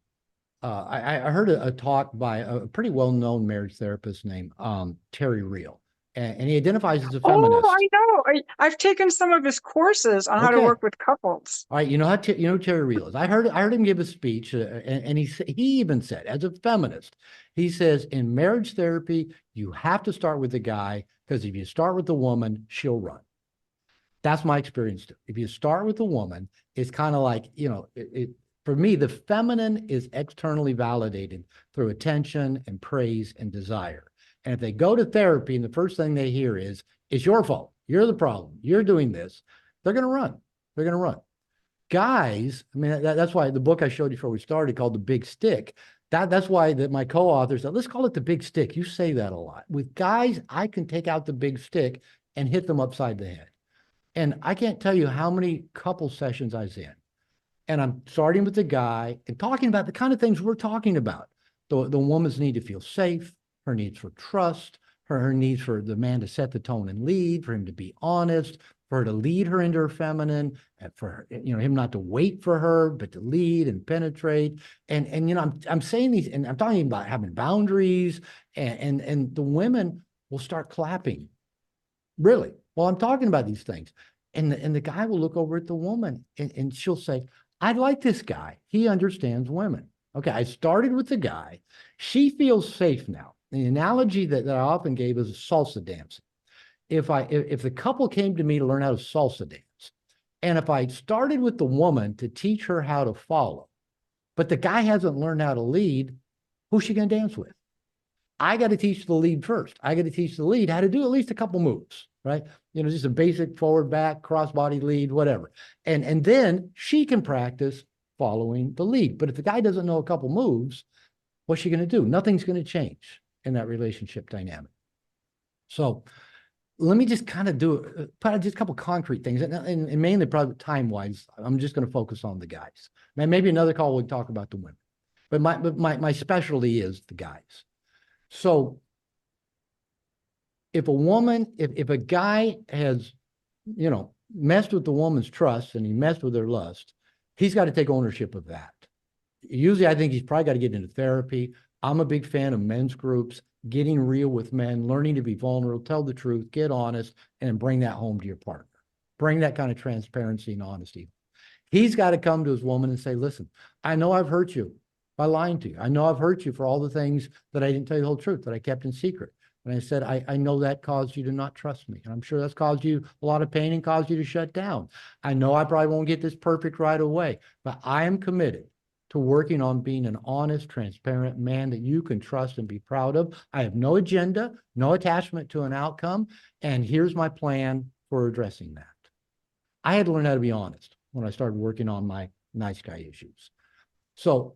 B: I heard a talk by a pretty well-known marriage therapist named Terry Real, and he identifies as a
A: Oh,
B: feminist.
A: I know. I've taken some of his courses on how to
B: Okay,
A: work with couples.
B: all right. You know who Terry Real is. I heard him give a speech, and he even said, as a feminist, he says in marriage therapy you have to start with the guy because if you start with the woman, she'll run. That's my experience too. If you start with a woman, it's kind of like, for me, the feminine is externally validated through attention and praise and desire. And if they go to therapy and the first thing they hear is, it's your fault. You're the problem. You're doing this. They're going to run. They're going to run. Guys, I mean, that's why the book I showed you before we started called The Big Stick. That's why my co-author said, let's call it the big stick. You say that a lot. With guys, I can take out the big stick and hit them upside the head. And I can't tell you how many couple sessions I was in. And I'm starting with the guy and talking about the kind of things we're talking about. The woman's need to feel safe, her needs for trust, her needs for the man to set the tone and lead, for him to be honest, for her to lead her into her feminine, and for him not to wait for her, but to lead and penetrate. And I'm saying these, and I'm talking about having boundaries, and the women will start clapping. Really? Well, I'm talking about these things. And the guy will look over at the woman and she'll say, I like this guy. He understands women. Okay, I started with the guy. She feels safe now. The analogy that I often gave is salsa dancing. If the couple came to me to learn how to salsa dance, and if I started with the woman to teach her how to follow, but the guy hasn't learned how to lead, who's she going to dance with? I got to teach the lead first. I got to teach the lead how to do at least a couple moves, right? Just a basic forward, back, crossbody lead, whatever. And then she can practice following the lead. But if the guy doesn't know a couple moves, what's she going to do? Nothing's going to change in that relationship dynamic. So let me just kind of put just a couple concrete things, and mainly probably time-wise, I'm just going to focus on the guys. Maybe another call we'll talk about the women. But my specialty is the guys. So if a guy has, messed with the woman's trust and he messed with her lust, he's got to take ownership of that. Usually I think he's probably got to get into therapy. I'm a big fan of men's groups, getting real with men, learning to be vulnerable, tell the truth, get honest, and bring that home to your partner. Bring that kind of transparency and honesty. He's got to come to his woman and say, listen, I know I've hurt you by lying to you. I know I've hurt you for all the things that I didn't tell you the whole truth, that I kept in secret. And I said, I know that caused you to not trust me. And I'm sure that's caused you a lot of pain and caused you to shut down. I know I probably won't get this perfect right away, but I am committed to working on being an honest, transparent man that you can trust and be proud of. I have no agenda, no attachment to an outcome. And here's my plan for addressing that. I had to learn how to be honest when I started working on my nice guy issues. So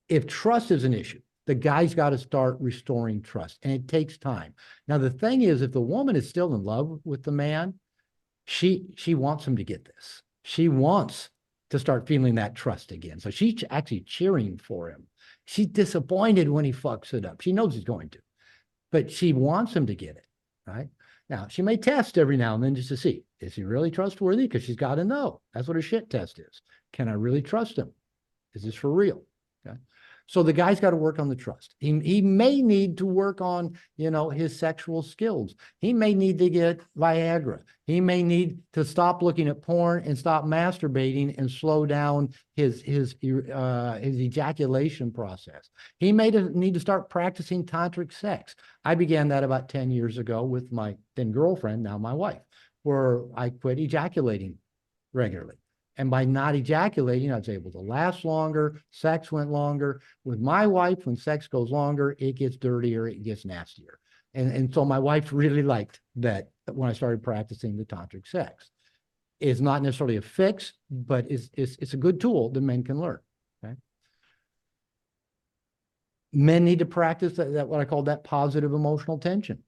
B: if trust is an issue, the guy's got to start restoring trust, and it takes time. Now, the thing is, if the woman is still in love with the man, she wants him to get this. She wants to start feeling that trust again. So she's actually cheering for him. She's disappointed when he fucks it up. She knows he's going to, but she wants him to get it, right? Now, she may test every now and then just to see, is he really trustworthy? Because she's got to know. That's what a shit test is. Can I really trust him? Is this for real? Okay. So the guy's got to work on the trust. He may need to work on, his sexual skills. He may need to get Viagra. He may need to stop looking at porn and stop masturbating and slow down his ejaculation process. He may need to start practicing tantric sex. I began that about 10 years ago with my then girlfriend, now my wife, where I quit ejaculating regularly. And by not ejaculating, I was able to last longer. Sex went longer. With my wife, when sex goes longer, it gets dirtier, it gets nastier. And so my wife really liked that when I started practicing the tantric sex. It's not necessarily a fix, but it's a good tool that men can learn. Okay? Men need to practice that what I call that positive emotional tension.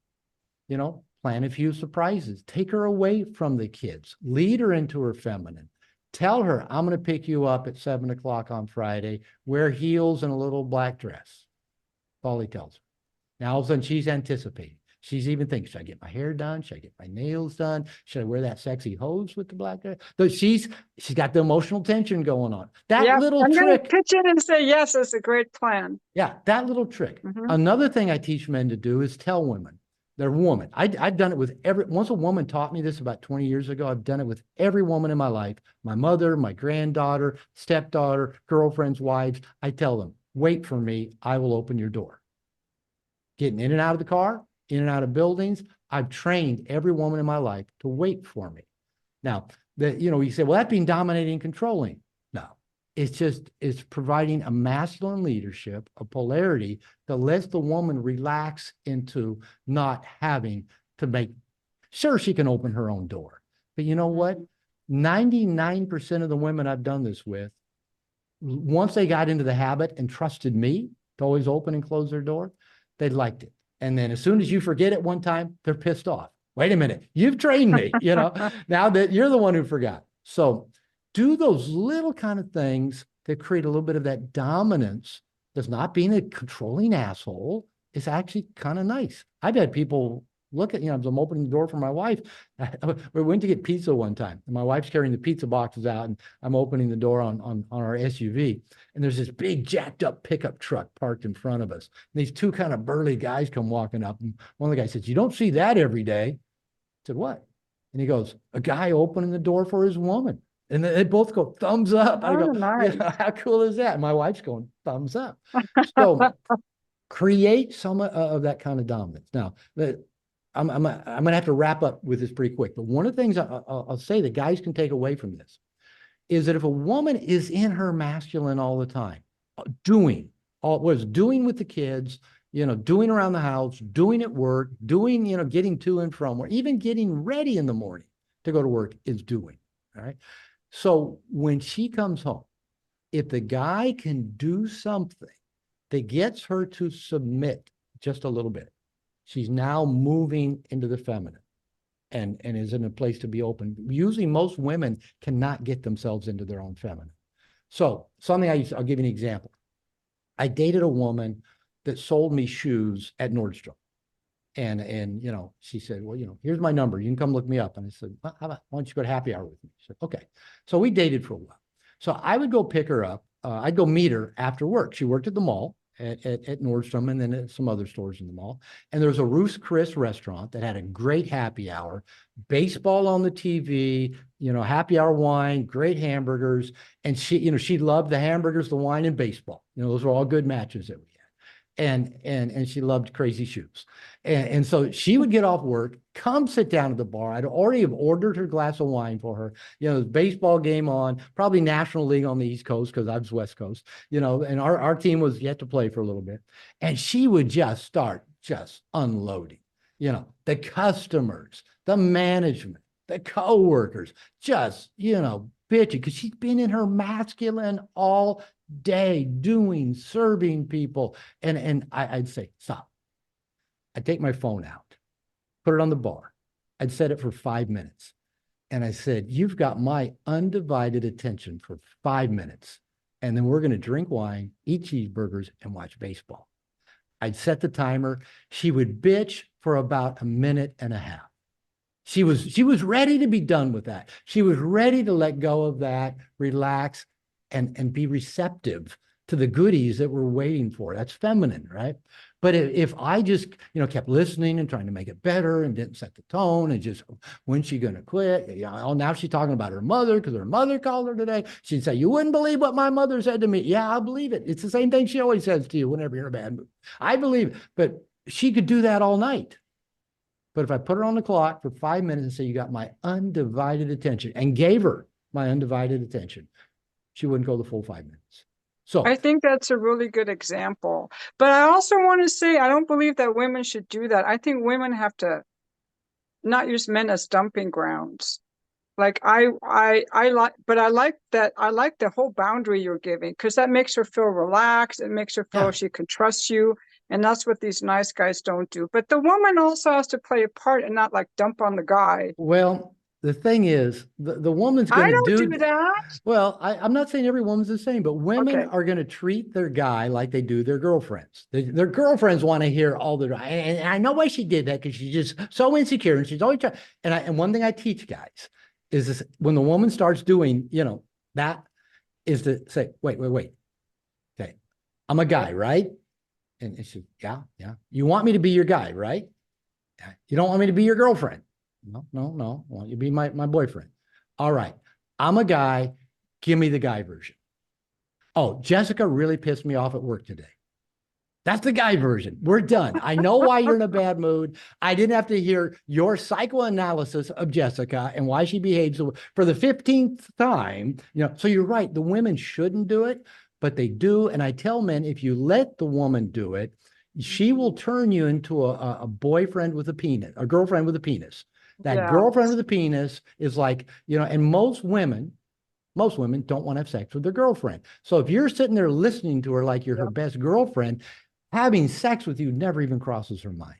B: Plan a few surprises. Take her away from the kids. Lead her into her feminine. Tell her, I'm going to pick you up at 7 o'clock on Friday. Wear heels and a little black dress. That's all he tells her. Now, all of a sudden, she's anticipating. She's even thinking, should I get my hair done? Should I get my nails done? Should I wear that sexy hose with the black dress? So she's got the emotional tension going on. That little
A: I'm
B: trick.
A: going to pitch in and say, yes, it's a great plan.
B: Yeah, that little trick. Another thing I teach men to do is tell women. They're woman. I've done it with once a woman taught me this about 20 years ago, I've done it with every woman in my life, my mother, my granddaughter, stepdaughter, girlfriends, wives. I tell them, wait for me. I will open your door. Getting in and out of the car, in and out of buildings. I've trained every woman in my life to wait for me. Now, you say, well, that's being dominating and controlling. No, it's providing a masculine leadership, a polarity that lets the woman relax into not having to make sure she can open her own door. But you know what? 99% of the women I've done this with, once they got into the habit and trusted me to always open and close their door, they liked it. And then as soon as you forget it one time, they're pissed off. Wait a minute, you've trained me, now that you're the one who forgot. So do those little kind of things that create a little bit of that dominance. That's not being a controlling asshole. It's actually kind of nice. I've had people look at, as I'm opening the door for my wife. We went to get pizza one time, and my wife's carrying the pizza boxes out, and I'm opening the door on our SUV, and there's this big jacked up pickup truck parked in front of us. And these two kind of burly guys come walking up, and one of the guys says, "You don't see that every day." I said, "What?" And he goes, "A guy opening the door for his woman." And they both go, thumbs up. I
A: Oh,
B: go,
A: nice.
B: how cool is that? My wife's going, thumbs up. So create some of that kind of dominance. Now, I'm going to have to wrap up with this pretty quick. But one of the things I'll say that guys can take away from this is that if a woman is in her masculine all the time, doing with the kids, doing around the house, doing at work, doing, getting to and from, or even getting ready in the morning to go to work is doing. All right. So when she comes home, if the guy can do something that gets her to submit just a little bit, she's now moving into the feminine and is in a place to be open. Usually most women cannot get themselves into their own feminine. So something I'll give you an example. I dated a woman that sold me shoes at Nordstrom. And she said, well, here's my number. You can come look me up. And I said, well, why don't you go to happy hour with me? She said, okay. So we dated for a while. So I would go pick her up. I'd go meet her after work. She worked at the mall at Nordstrom and then at some other stores in the mall. And there was a Ruth's Chris restaurant that had a great happy hour, baseball on the TV, happy hour wine, great hamburgers. And she loved the hamburgers, the wine, and baseball. Those were all good matches that we had. And she loved crazy shoes. And so she would get off work, come sit down at the bar. I'd already have ordered her glass of wine for her. The baseball game on, probably National League on the East Coast because I was West Coast, and our team was yet to play for a little bit. And she would start unloading, the customers, the management, the coworkers, bitchy, because she's been in her masculine all day serving people. And I'd say, stop. I'd take my phone out, put it on the bar. I'd set it for 5 minutes. And I said, you've got my undivided attention for 5 minutes. And then we're going to drink wine, eat cheeseburgers, and watch baseball. I'd set the timer. She would bitch for about a minute and a half. She was ready to be done with that. She was ready to let go of that, relax, and be receptive to the goodies that we're waiting for. That's feminine, right? But if I just, kept listening and trying to make it better and didn't set the tone and just, when's she going to quit? Now she's talking about her mother because her mother called her today. She'd say, you wouldn't believe what my mother said to me. Yeah, I believe it. It's the same thing she always says to you whenever you're in a bad mood. I believe it. But she could do that all night. But if I put her on the clock for 5 minutes and say, you got my undivided attention, and gave her my undivided attention, she wouldn't go the full 5 minutes. So
A: I think that's a really good example. But I also want to say, I don't believe that women should do that. I think women have to not use men as dumping grounds. Like I like, but I like that. I like the whole boundary you're giving because that makes her feel relaxed. It makes her feel she can trust you. And that's what these nice guys don't do. But the woman also has to play a part and not like dump on the guy.
B: Well, the thing is, the woman's
A: I
B: going to
A: don't do that.
B: Well, I'm not saying every woman's the same, but women are going to treat their guy like they do their girlfriends. Their girlfriends want to hear all the, and I know why she did that because she's just so insecure and she's always trying. And one thing I teach guys is this: when the woman starts doing, that is to say, wait. Okay, I'm a guy, right? And she, yeah. You want me to be your guy, right? You don't want me to be your girlfriend. No. I want you to be my boyfriend. All right. I'm a guy. Give me the guy version. Oh, Jessica really pissed me off at work today. That's the guy version. We're done. I know why you're in a bad mood. I didn't have to hear your psychoanalysis of Jessica and why she behaves for the 15th time. So you're right. The women shouldn't do it, but they do. And I tell men, if you let the woman do it, she will turn you into a boyfriend with a penis, a girlfriend with a penis. That girlfriend with a penis is like, and most women don't want to have sex with their girlfriend. So if you're sitting there listening to her like you're her best girlfriend, having sex with you never even crosses her mind.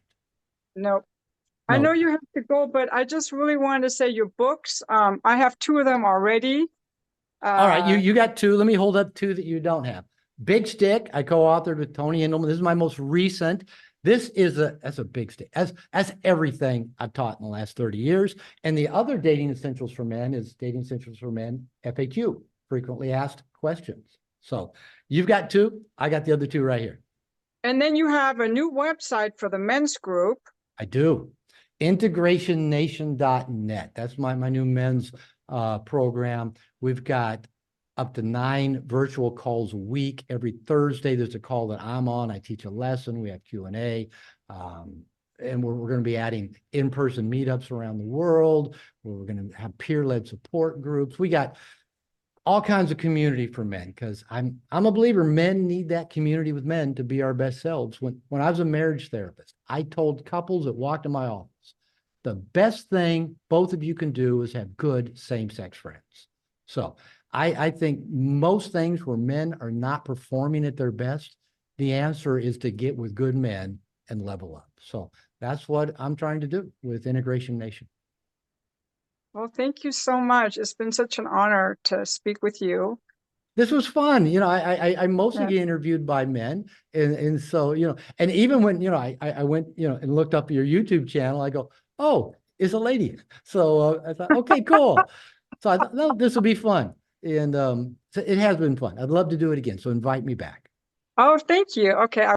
A: No. I know you have to go, but I just really wanted to say your books. I have 2 of them already.
B: All right, you got 2. Let me hold up 2 that you don't have. Big Stick, I co-authored with Tony Endelman. This is my most recent. That's a big stick, as everything I've taught in the last 30 years. And the other Dating Essentials for Men is Dating Essentials for Men FAQ, frequently asked questions. So you've got 2, I got the other 2 right here.
A: And then you have a new website for the men's group.
B: I do. integrationnation.net. That's my new men's program We've got up to 9 virtual calls a week. Every Thursday, there's a call that I'm on. I teach a lesson. We have Q&A. And we're going to be adding in-person meetups around the world, where we're going to have peer-led support groups. We got all kinds of community for men, because I'm a believer men need that community with men to be our best selves. When I was a marriage therapist, I told couples that walked in my office, the best thing both of you can do is have good same-sex friends. So I think most things where men are not performing at their best, the answer is to get with good men and level up. So that's what I'm trying to do with Integration Nation.
A: Well, thank you so much. It's been such an honor to speak with you.
B: This was fun. I mostly get interviewed by men. And so, and even when, I went, and looked up your YouTube channel, I go, oh, it's a lady. So I thought, okay, cool. So I thought, no, this will be fun. And so it has been fun. I'd love to do it again. So invite me back.
A: Oh, thank you. Okay.